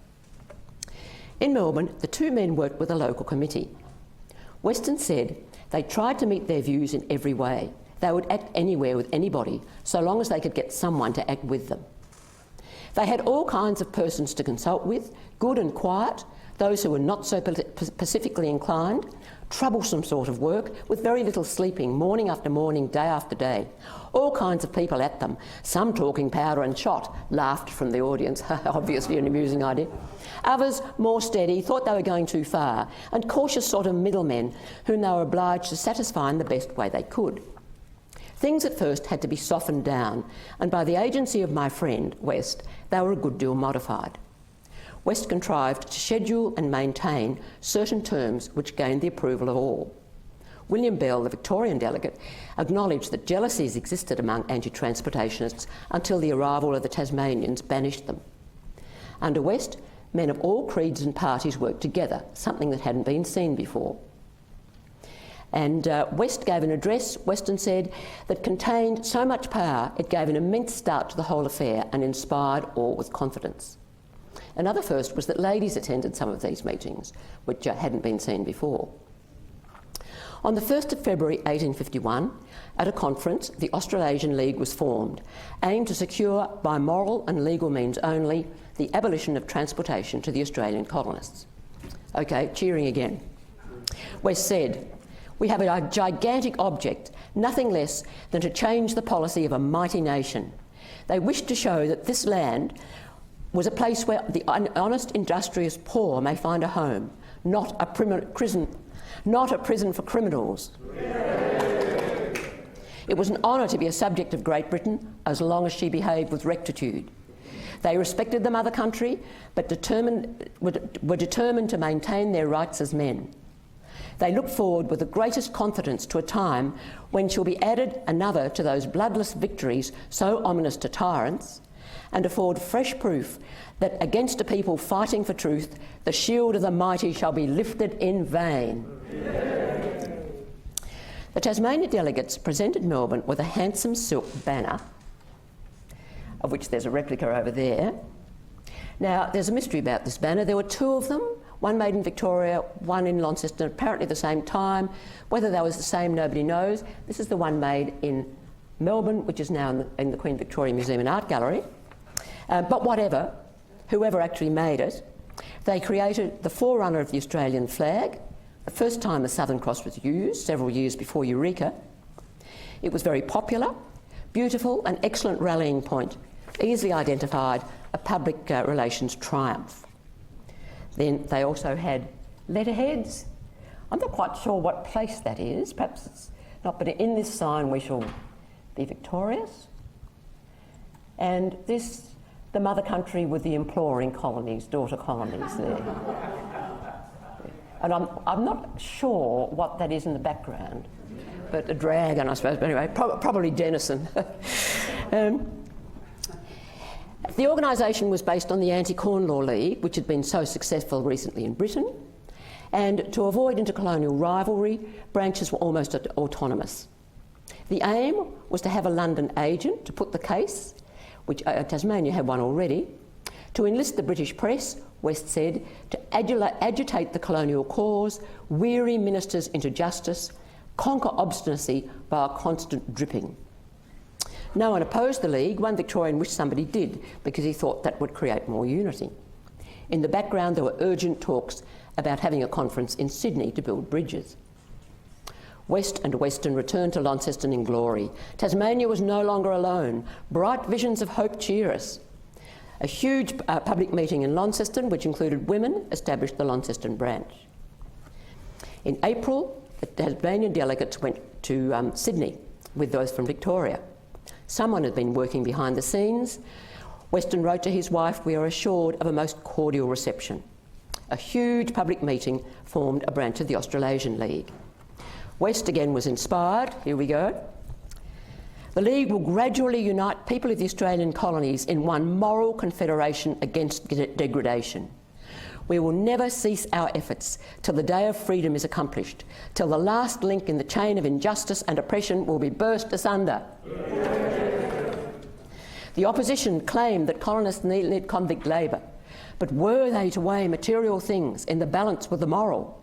In Melbourne, the two men worked with a local committee. Weston said they tried to meet their views in every way. They would act anywhere with anybody, so long as they could get someone to act with them. They had all kinds of persons to consult with, good and quiet, those who were not so pacifically inclined, Troublesome sort of work, with very little sleeping, morning after morning, day after day. All kinds of people at them, some talking powder and shot, laughed from the audience, obviously an amusing idea. Others, more steady, thought they were going too far, and cautious sort of middlemen whom they were obliged to satisfy in the best way they could. Things at first had to be softened down, and by the agency of my friend, West, they were a good deal modified. West contrived to schedule and maintain certain terms which gained the approval of all. William Bell, the Victorian delegate, acknowledged that jealousies existed among anti-transportationists until the arrival of the Tasmanians banished them. Under West, men of all creeds and parties worked together, something that hadn't been seen before. And West gave an address, Weston said, that contained so much power it gave an immense start to the whole affair and inspired all with confidence. Another first was that ladies attended some of these meetings, which hadn't been seen before. On the 1st of February 1851, at a conference, the Australasian League was formed, aimed to secure, by moral and legal means only, the abolition of transportation to the Australian colonists. Okay, cheering again. West said, "We have a gigantic object, nothing less than to change the policy of a mighty nation. They wished to show that this land was a place where the honest, industrious poor may find a home, not a prison for criminals. It was an honour to be a subject of Great Britain as long as she behaved with rectitude. They respected the mother country, but were determined to maintain their rights as men. They look forward with the greatest confidence to a time when shall be added another to those bloodless victories so ominous to tyrants, and afford fresh proof that against a people fighting for truth, the shield of the mighty shall be lifted in vain." The Tasmanian delegates presented Melbourne with a handsome silk banner, of which there's a replica over there. Now, there's a mystery about this banner. There were two of them, one made in Victoria, one in Launceston, apparently at the same time. Whether they was the same, nobody knows. This is the one made in Melbourne, which is now in the Queen Victoria Museum and Art Gallery. But whatever, whoever actually made it, they created the forerunner of the Australian flag, the first time the Southern Cross was used, several years before Eureka. It was very popular, beautiful, an excellent rallying point, easily identified, a public relations triumph. Then they also had letterheads. I'm not quite sure what place that is, perhaps it's not, but in this sign we shall be victorious. And this, the mother country with the imploring colonies, daughter colonies there. And I'm not sure what that is in the background, but a dragon, I suppose. But anyway, probably Denison. The organisation was based on the Anti-Corn Law League, which had been so successful recently in Britain, and to avoid intercolonial rivalry, branches were almost autonomous. The aim was to have a London agent to put the case, which Tasmania had one already, to enlist the British press, West said, to agitate the colonial cause, weary ministers into justice, conquer obstinacy by a constant dripping. No one opposed the League. One Victorian wished somebody did because he thought that would create more unity. In the background, there were urgent talks about having a conference in Sydney to build bridges. West and Western returned to Launceston in glory. Tasmania was no longer alone. Bright visions of hope cheer us. A huge public meeting in Launceston, which included women, established the Launceston branch. In April, the Tasmanian delegates went to Sydney with those from Victoria. Someone had been working behind the scenes. Weston wrote to his wife, "We are assured of a most cordial reception." A huge public meeting formed a branch of the Australasian League. West again was inspired. Here we go. "The League will gradually unite people of the Australian colonies in one moral confederation against degradation. We will never cease our efforts till the day of freedom is accomplished, till the last link in the chain of injustice and oppression will be burst asunder." The opposition claimed that colonists need convict labour, but were they to weigh material things in the balance with the moral?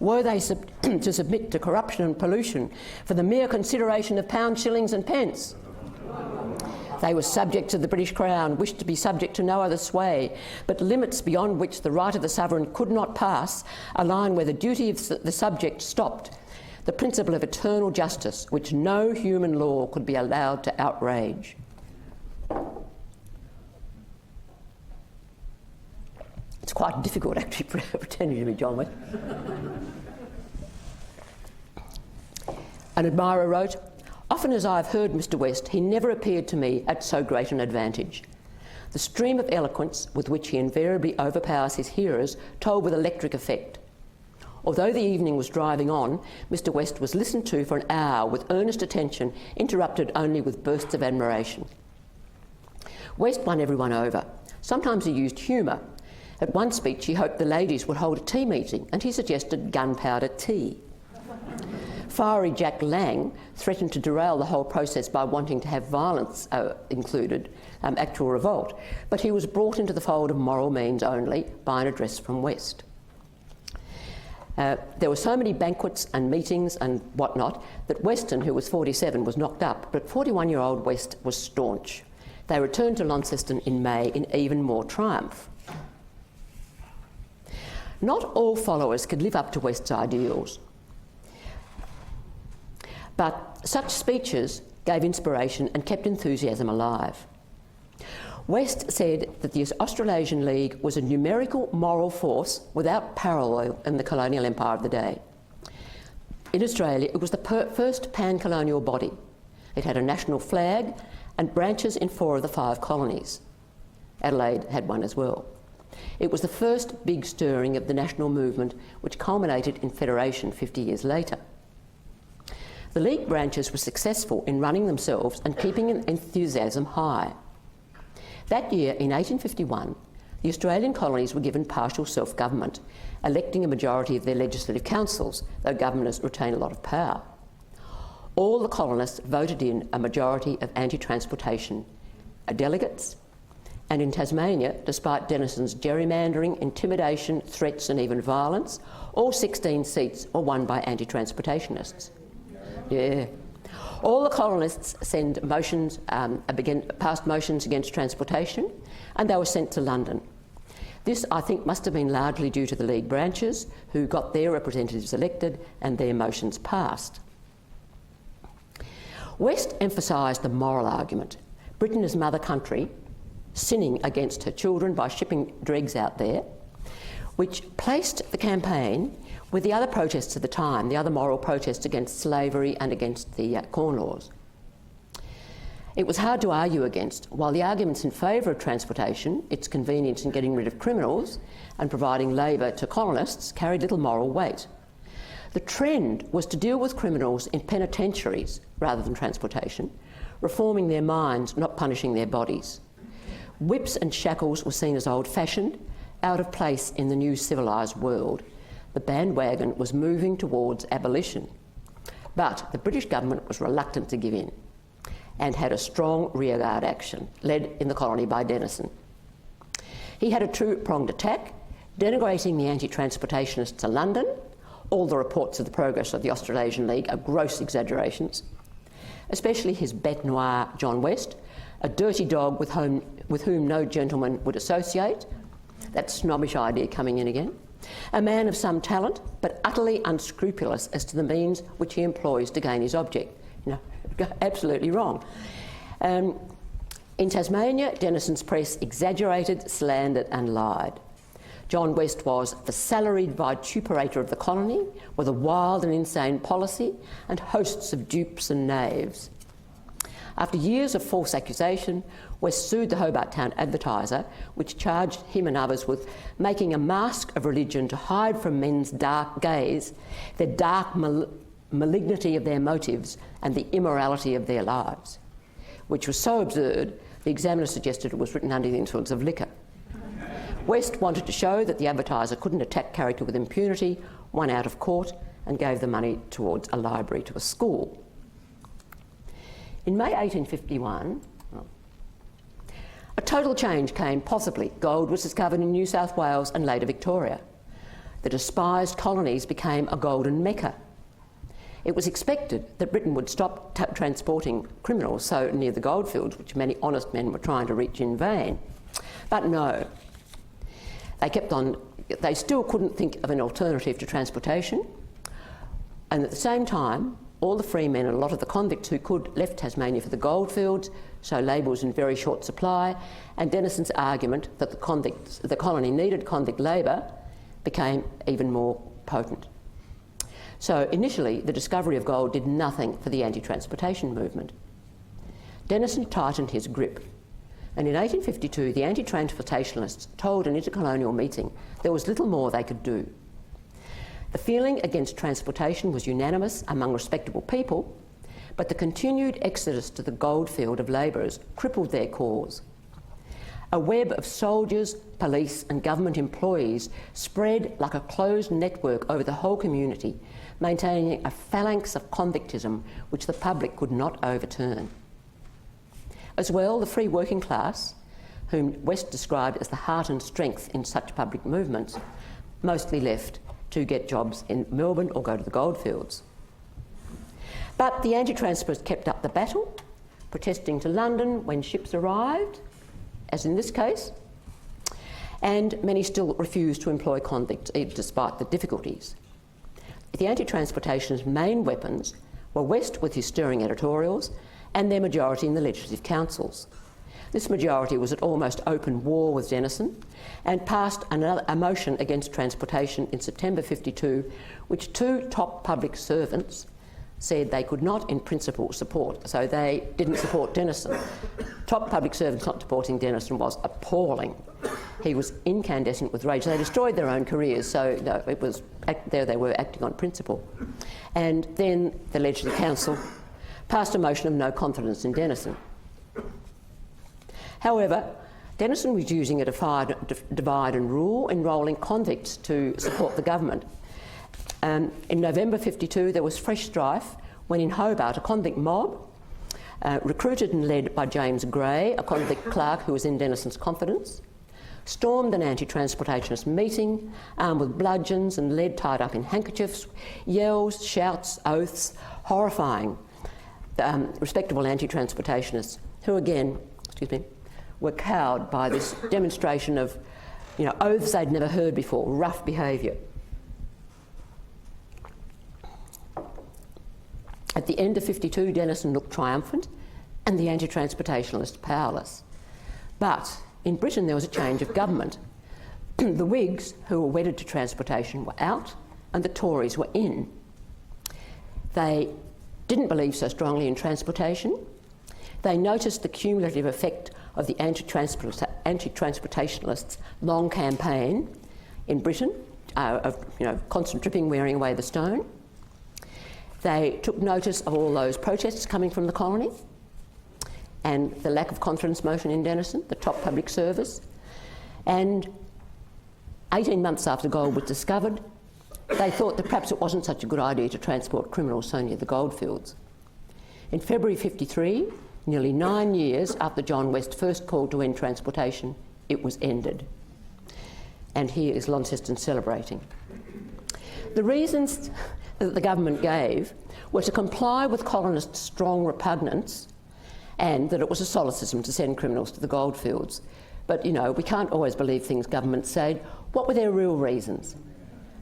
Were they to submit to corruption and pollution for the mere consideration of pounds, shillings and pence? They were subject to the British Crown, wished to be subject to no other sway, but limits beyond which the right of the sovereign could not pass, a line where the duty of the subject stopped, the principle of eternal justice, which no human law could be allowed to outrage. It's quite difficult actually pretending to be John West. An admirer wrote, "Often as I have heard Mr. West, he never appeared to me at so great an advantage. The stream of eloquence with which he invariably overpowers his hearers told with electric effect. Although the evening was driving on, Mr. West was listened to for an hour with earnest attention, interrupted only with bursts of admiration. West won everyone over. Sometimes he used humour. At one speech he hoped the ladies would hold a tea meeting, and he suggested gunpowder tea. Fiery Jack Lang threatened to derail the whole process by wanting to have violence included, actual revolt, but he was brought into the fold of moral means only by an address from West. There were so many banquets and meetings and whatnot that Weston, who was 47, was knocked up, but 41-year-old West was staunch. They returned to Launceston in May in even more triumph. Not all followers could live up to West's ideals, but such speeches gave inspiration and kept enthusiasm alive. West said that the Australasian League was a numerical moral force without parallel in the colonial empire of the day. In Australia, it was the first pan-colonial body. It had a national flag and branches in 4 of the 5 colonies. Adelaide had one as well. It was the first big stirring of the national movement, which culminated in federation 50 years later. The League branches were successful in running themselves and keeping enthusiasm high. That year, in 1851, the Australian colonies were given partial self-government, electing a majority of their legislative councils, though governors retain a lot of power. All the colonists voted in a majority of anti-transportation delegates, and in Tasmania, despite Denison's gerrymandering, intimidation, threats and even violence, all 16 seats were won by anti-transportationists. Yeah. All the colonists passed motions against transportation, and they were sent to London. This, I think, must have been largely due to the League branches, who got their representatives elected and their motions passed. West emphasised the moral argument. Britain as mother country, sinning against her children by shipping dregs out there, which placed the campaign with the other protests of the time, the other moral protests against slavery and against the Corn Laws. It was hard to argue against, while the arguments in favour of transportation, its convenience in getting rid of criminals and providing labour to colonists, carried little moral weight. The trend was to deal with criminals in penitentiaries rather than transportation, reforming their minds, not punishing their bodies. Whips and shackles were seen as old-fashioned, out of place in the new civilised world. The bandwagon was moving towards abolition. But the British government was reluctant to give in and had a strong rearguard action, led in the colony by Denison. He had a two-pronged attack, denigrating the anti-transportationists to London. All the reports of the progress of the Australasian League are gross exaggerations, especially his bête noire, John West, a dirty dog with whom no gentleman would associate. That snobbish idea coming in again. A man of some talent, but utterly unscrupulous as to the means which he employs to gain his object. You know, absolutely wrong. In Tasmania, Denison's press exaggerated, slandered and lied. John West was the salaried vituperator of the colony, with a wild and insane policy and hosts of dupes and knaves. After years of false accusation, West sued the Hobart Town Advertiser, which charged him and others with making a mask of religion to hide from men's dark gaze, the dark malignity of their motives and the immorality of their lives, which was so absurd, the Examiner suggested it was written under the influence of liquor. West wanted to show that the Advertiser couldn't attack character with impunity, won out of court, and gave the money towards a library to a school. In May 1851, a total change came possibly. Gold was discovered in New South Wales and later Victoria. The despised colonies became a golden mecca. It was expected that Britain would stop transporting criminals so near the goldfields, which many honest men were trying to reach in vain. But no, they still couldn't think of an alternative to transportation, and at the same time, all the free men and a lot of the convicts who could left Tasmania for the goldfields, so labour was in very short supply, and Denison's argument that the colony needed convict labour became even more potent. So initially, the discovery of gold did nothing for the anti-transportation movement. Denison tightened his grip, and in 1852 the anti-transportationalists told an intercolonial meeting there was little more they could do. The feeling against transportation was unanimous among respectable people, but the continued exodus to the goldfield of labourers crippled their cause. A web of soldiers, police and government employees spread like a closed network over the whole community, maintaining a phalanx of convictism which the public could not overturn. As well, the free working class, whom West described as the heart and strength in such public movements, mostly left to get jobs in Melbourne or go to the goldfields. But the anti-transporters kept up the battle, protesting to London when ships arrived, as in this case, and many still refused to employ convicts, even despite the difficulties. The anti-transportation's main weapons were West with his stirring editorials and their majority in the legislative councils. This majority was at almost open war with Denison and passed a motion against transportation in September 52, which two top public servants said they could not in principle support, so they didn't support Denison. Top public servants not supporting Denison was appalling. He was incandescent with rage. They destroyed their own careers, so no, it was there they were acting on principle. And then the Legislative Council passed a motion of no confidence in Denison. However, Denison was using a divide and rule, enrolling convicts to support the government. In November 52, there was fresh strife when in Hobart a convict mob, recruited and led by James Gray, a convict clerk who was in Denison's confidence, stormed an anti-transportationist meeting, armed with bludgeons and lead tied up in handkerchiefs, yells, shouts, oaths, horrifying respectable anti-transportationists who again, were cowed by this demonstration of, oaths they'd never heard before, rough behaviour. At the end of 52, Denison looked triumphant and the anti-transportationalists powerless. But in Britain there was a change of government. The Whigs, who were wedded to transportation, were out and the Tories were in. They didn't believe so strongly in transportation. They noticed the cumulative effect of the anti-transportationalists' long campaign in Britain of constant dripping, wearing away the stone. They took notice of all those protests coming from the colony and the lack of confidence motion in Denison, the top public service. And 18 months after gold was discovered, they thought that perhaps it wasn't such a good idea to transport criminals so near the goldfields. In February 53, nearly 9 years after John West first called to end transportation, it was ended. And here is Launceston celebrating. The reasons that the government gave were to comply with colonists' strong repugnance and that it was a solecism to send criminals to the goldfields. But, we can't always believe things governments say. What were their real reasons?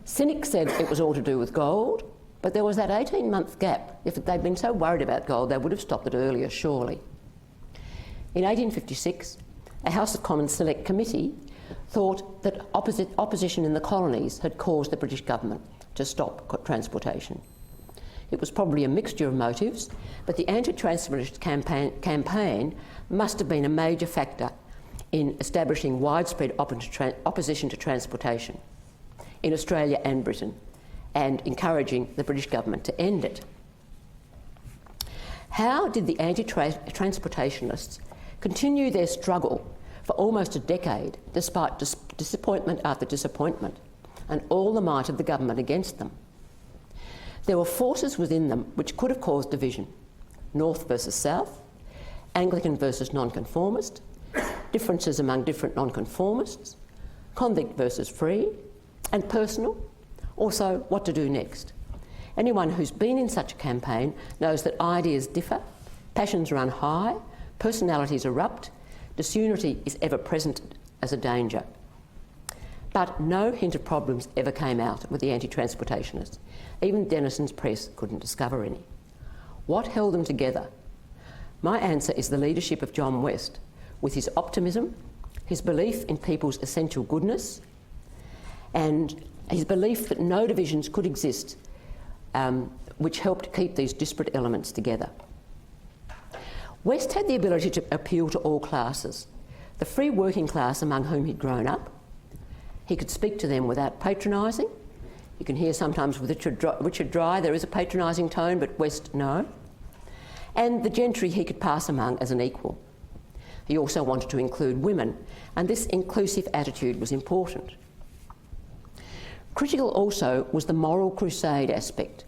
Cynics said it was all to do with gold, but there was that 18-month gap. If they'd been so worried about gold, they would have stopped it earlier, surely. In 1856, a House of Commons Select Committee thought that opposition in the colonies had caused the British government to stop transportation. It was probably a mixture of motives, but the anti-transportation campaign must have been a major factor in establishing widespread opposition to transportation in Australia and Britain, and encouraging the British government to end it. How did the anti-transportationists continue their struggle for almost a decade, despite disappointment after disappointment, and all the might of the government against them? There were forces within them which could have caused division: North versus South, Anglican versus nonconformist, differences among different nonconformists, convict versus free, and personal, also what to do next. Anyone who's been in such a campaign knows that ideas differ, passions run high, personalities erupt, disunity is ever present as a danger. But no hint of problems ever came out with the anti-transportationists. Even Denison's press couldn't discover any. What held them together? My answer is the leadership of John West, with his optimism, his belief in people's essential goodness, and his belief that no divisions could exist, which helped keep these disparate elements together. West had the ability to appeal to all classes. The free working class among whom he'd grown up, he could speak to them without patronising. You can hear sometimes with Richard Dry there is a patronising tone, but West no. And the gentry he could pass among as an equal. He also wanted to include women, and this inclusive attitude was important. Critical also was the moral crusade aspect,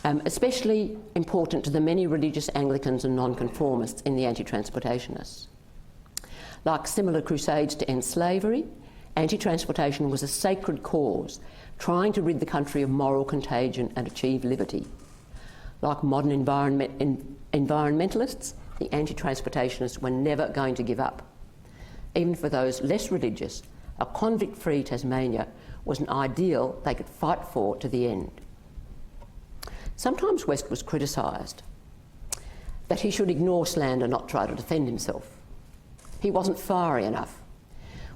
especially important to the many religious Anglicans and nonconformists in the anti-transportationists. Like similar crusades to end slavery, anti-transportation was a sacred cause, trying to rid the country of moral contagion and achieve liberty. Like modern environmentalists, the anti-transportationists were never going to give up. Even for those less religious, a convict-free Tasmania was an ideal they could fight for to the end. Sometimes West was criticised that he should ignore slander, not try to defend himself. He wasn't fiery enough.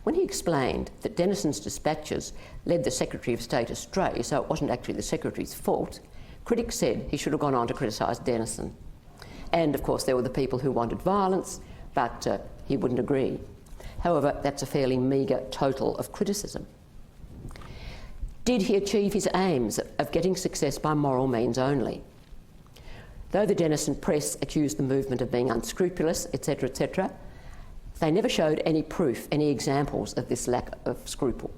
When he explained that Denison's dispatches led the Secretary of State astray, so it wasn't actually the Secretary's fault, critics said he should have gone on to criticise Denison. And of course there were the people who wanted violence, but he wouldn't agree. However, that's a fairly meagre total of criticism. Did he achieve his aims of getting success by moral means only? Though the Denison press accused the movement of being unscrupulous, etc., etc., they never showed any proof, any examples of this lack of scruple.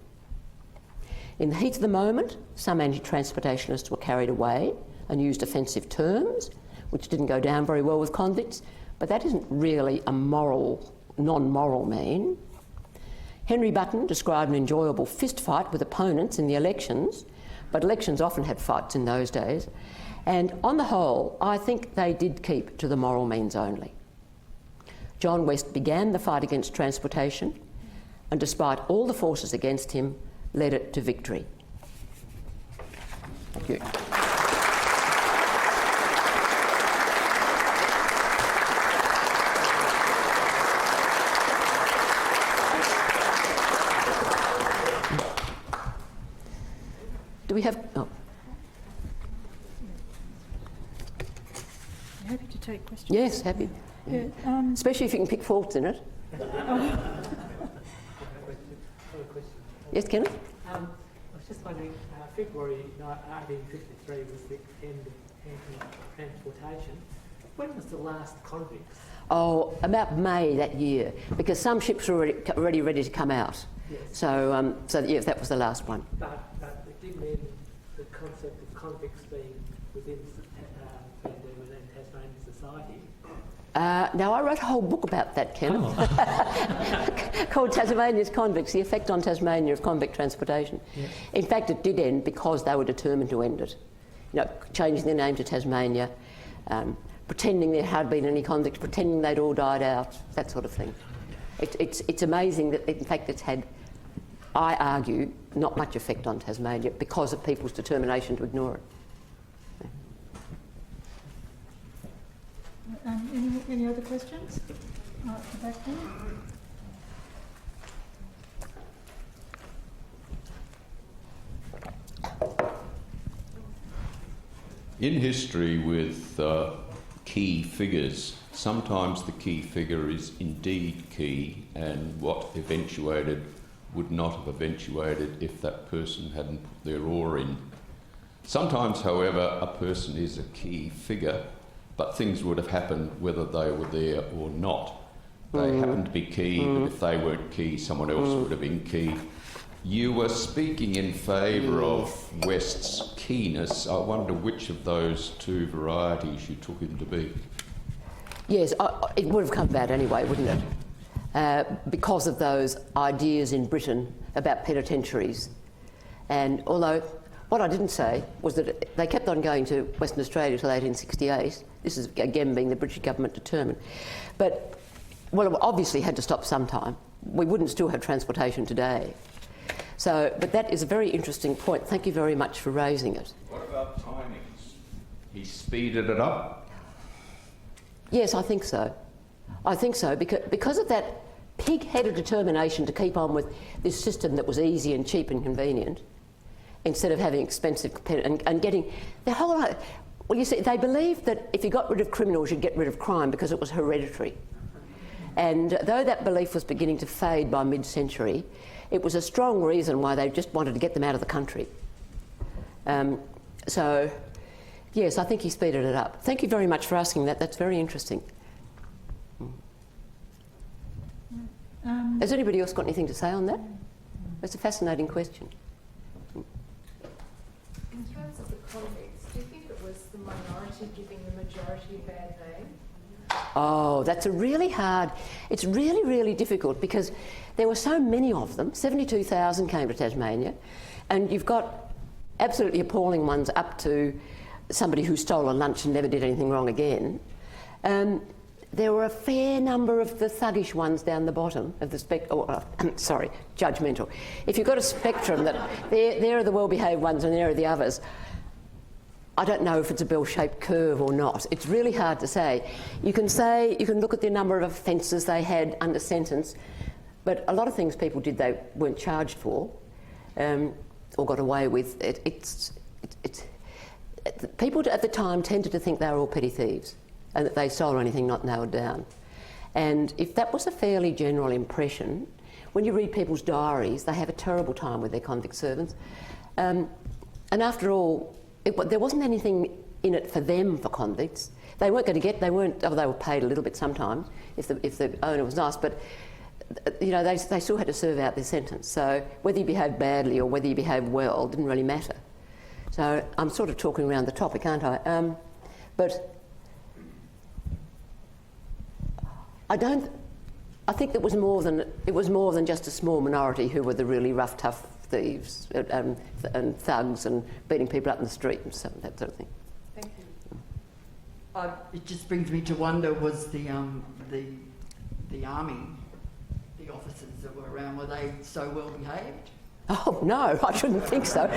In the heat of the moment, some anti-transportationists were carried away and used offensive terms, which didn't go down very well with convicts, but that isn't really a moral, non-moral mean. Henry Button described an enjoyable fist fight with opponents in the elections, but elections often had fights in those days, and on the whole, I think they did keep to the moral means only. John West began the fight against transportation, and despite all the forces against him, led it to victory. Thank you. Do we have... Oh. Happy to take questions. Yes, happy. Yeah, Especially if you can pick faults in it. Yes, Kenneth? I was just wondering, February 1853 was the end of anti-transportation. When was the last convicts? Oh, about May that year, because some ships were already ready to come out. Yes. So yes, that was the last one. But it didn't end the concept of convicts being within Tasmanian society. Now, I wrote a whole book about that, Kenneth, called Tasmania's Convicts, the effect on Tasmania of convict transportation. Yes. In fact, it did end because they were determined to end it. You know, changing their name to Tasmania, pretending there had been any convicts, pretending they'd all died out, that sort of thing. It's amazing that, in fact, it's had, I argue, not much effect on Tasmania because of people's determination to ignore it. Any other questions? Back there. In history with key figures, sometimes the key figure is indeed key, and what eventuated would not have eventuated if that person hadn't put their oar in. Sometimes, however, a person is a key figure, but things would have happened whether they were there or not. They happened to be key, but if they weren't key, someone else would have been key. You were speaking in favour of West's keenness. I wonder which of those two varieties you took him to be. Yes, it would have come about anyway, wouldn't it? Because of those ideas in Britain about penitentiaries. And although what I didn't say was that they kept on going to Western Australia till 1868. This is, again, being the British government determined. But, well, it obviously had to stop sometime. We wouldn't still have transportation today. So, but that is a very interesting point. Thank you very much for raising it. What about timings? He speeded it up? Yes, I think so. I think so, because of that pig-headed determination to keep on with this system that was easy and cheap and convenient, instead of having expensive and getting the whole. Well, you see, they believed that if you got rid of criminals, you'd get rid of crime because it was hereditary. And though that belief was beginning to fade by mid-century, it was a strong reason why they just wanted to get them out of the country. So, yes, I think he speeded it up. Thank you very much for asking that. That's very interesting. Has anybody else got anything to say on that? It's a fascinating question. In terms of the convicts, do you think it was the minority giving the majority a bad name? Oh, that's a really hard... It's really, really difficult because there were so many of them. 72,000 came to Tasmania, and you've got absolutely appalling ones up to somebody who stole a lunch and never did anything wrong again. There were a fair number of the thuggish ones down the bottom of the sorry, judgmental. If you've got a spectrum, that there are the well-behaved ones and there are the others. I don't know if it's a bell-shaped curve or not. It's really hard to say. You can look at the number of offences they had under sentence, but a lot of things people did they weren't charged for, or got away with. People at the time tended to think they were all petty thieves, and that they stole anything not nailed down. And if that was a fairly general impression, when you read people's diaries, they have a terrible time with their convict servants. And after all, there wasn't anything in it for them, for convicts. They weren't going to get, they were paid a little bit sometimes if the owner was nice, but you know, they still had to serve out their sentence. So whether you behaved badly or whether you behaved well didn't really matter. So I'm sort of talking around the topic, aren't I? But I think it was more than just a small minority who were the really rough, tough thieves and thugs and beating people up in the street and that sort of thing. Thank you. It just brings me to wonder: was the army, the officers that were around, were they so well behaved? Oh no, I shouldn't think so.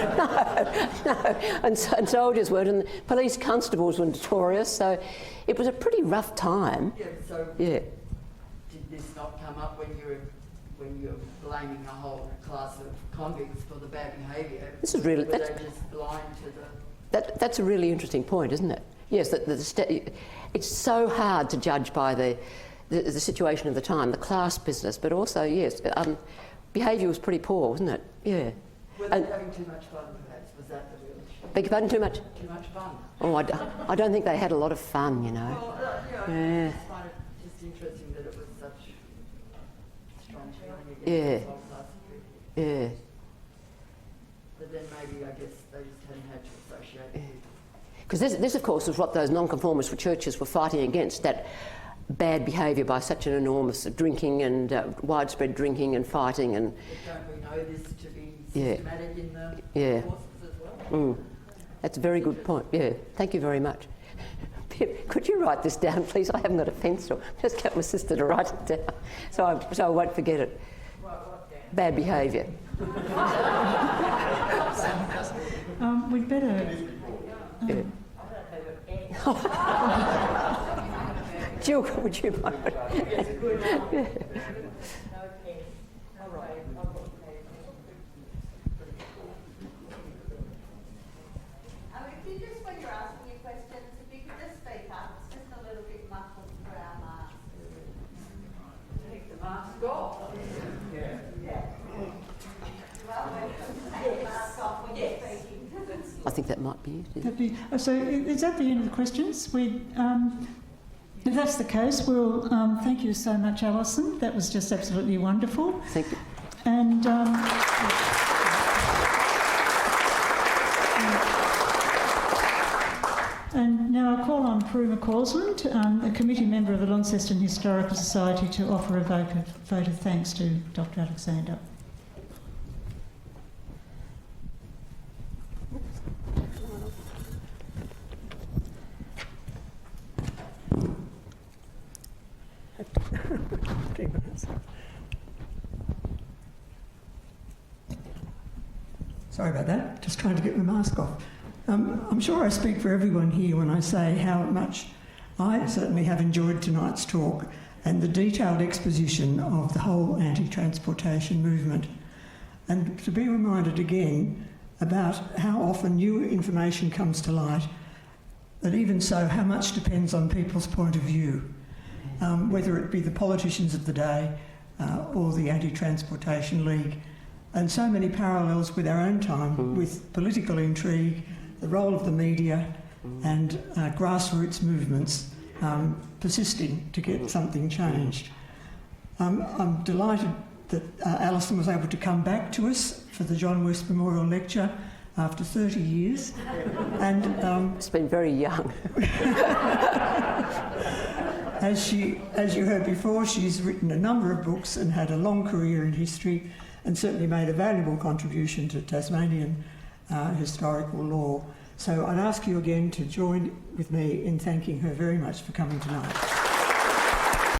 No. And soldiers weren't, and police constables were notorious. So it was a pretty rough time. Yeah. So yeah. Did this not come up when you're blaming a whole class of convicts for the bad behaviour? This is really... Were they just blind to the... That's a really interesting point, isn't it? Yes, it's so hard to judge by the situation of the time, the class business, but also, yes, behaviour was pretty poor, wasn't it? Yeah. Were they having too much fun, perhaps? Was that the real issue? Beg your pardon, too much? Too much fun. Oh, I don't think they had a lot of fun, you know. Well, yeah. I just find it just interesting that it was such strong feeling against Yeah. this whole class of people. Yeah. But then maybe, I guess, they just hadn't had to associate with it. Because this, of course, was what those nonconformist for churches were fighting against, that bad behaviour by such an enormous drinking and widespread drinking and fighting. And But don't we know this to be systematic in the courses as well? That's a very good point. Yeah, thank you very much. Pip, could you write this down, please? I haven't got a pencil. Just get my sister to write it down so I won't forget it. Bad behaviour. We'd better... Yeah. Jill, would you mind? Yeah. If you just, when you're asking your questions, if you could just speak up, it's just a little bit muffled through our masks. Take the mask off. Take the mask off when you're speaking. I think that might be it. So is that the end of the questions? If that's the case, we'll thank you so much, Alison. That was just absolutely wonderful. Thank you. And and now I call on Prue McCausland, a committee member of the Launceston Historical Society, to offer a vote of thanks to Dr. Alexander. Sorry about that, just trying to get my mask off. I'm sure I speak for everyone here when I say how much I certainly have enjoyed tonight's talk and the detailed exposition of the whole anti-transportation movement. And to be reminded again about how often new information comes to light, but even so, how much depends on people's point of view, whether it be the politicians of the day or the Anti-Transportation League, and so many parallels with our own time, with political intrigue, the role of the media, and grassroots movements persisting to get something changed. I'm delighted that Alison was able to come back to us for the John West Memorial Lecture after 30 years. And It's been very young. As you heard before, she's written a number of books and had a long career in history, and certainly made a valuable contribution to Tasmanian historical law. So I'd ask you again to join with me in thanking her very much for coming tonight.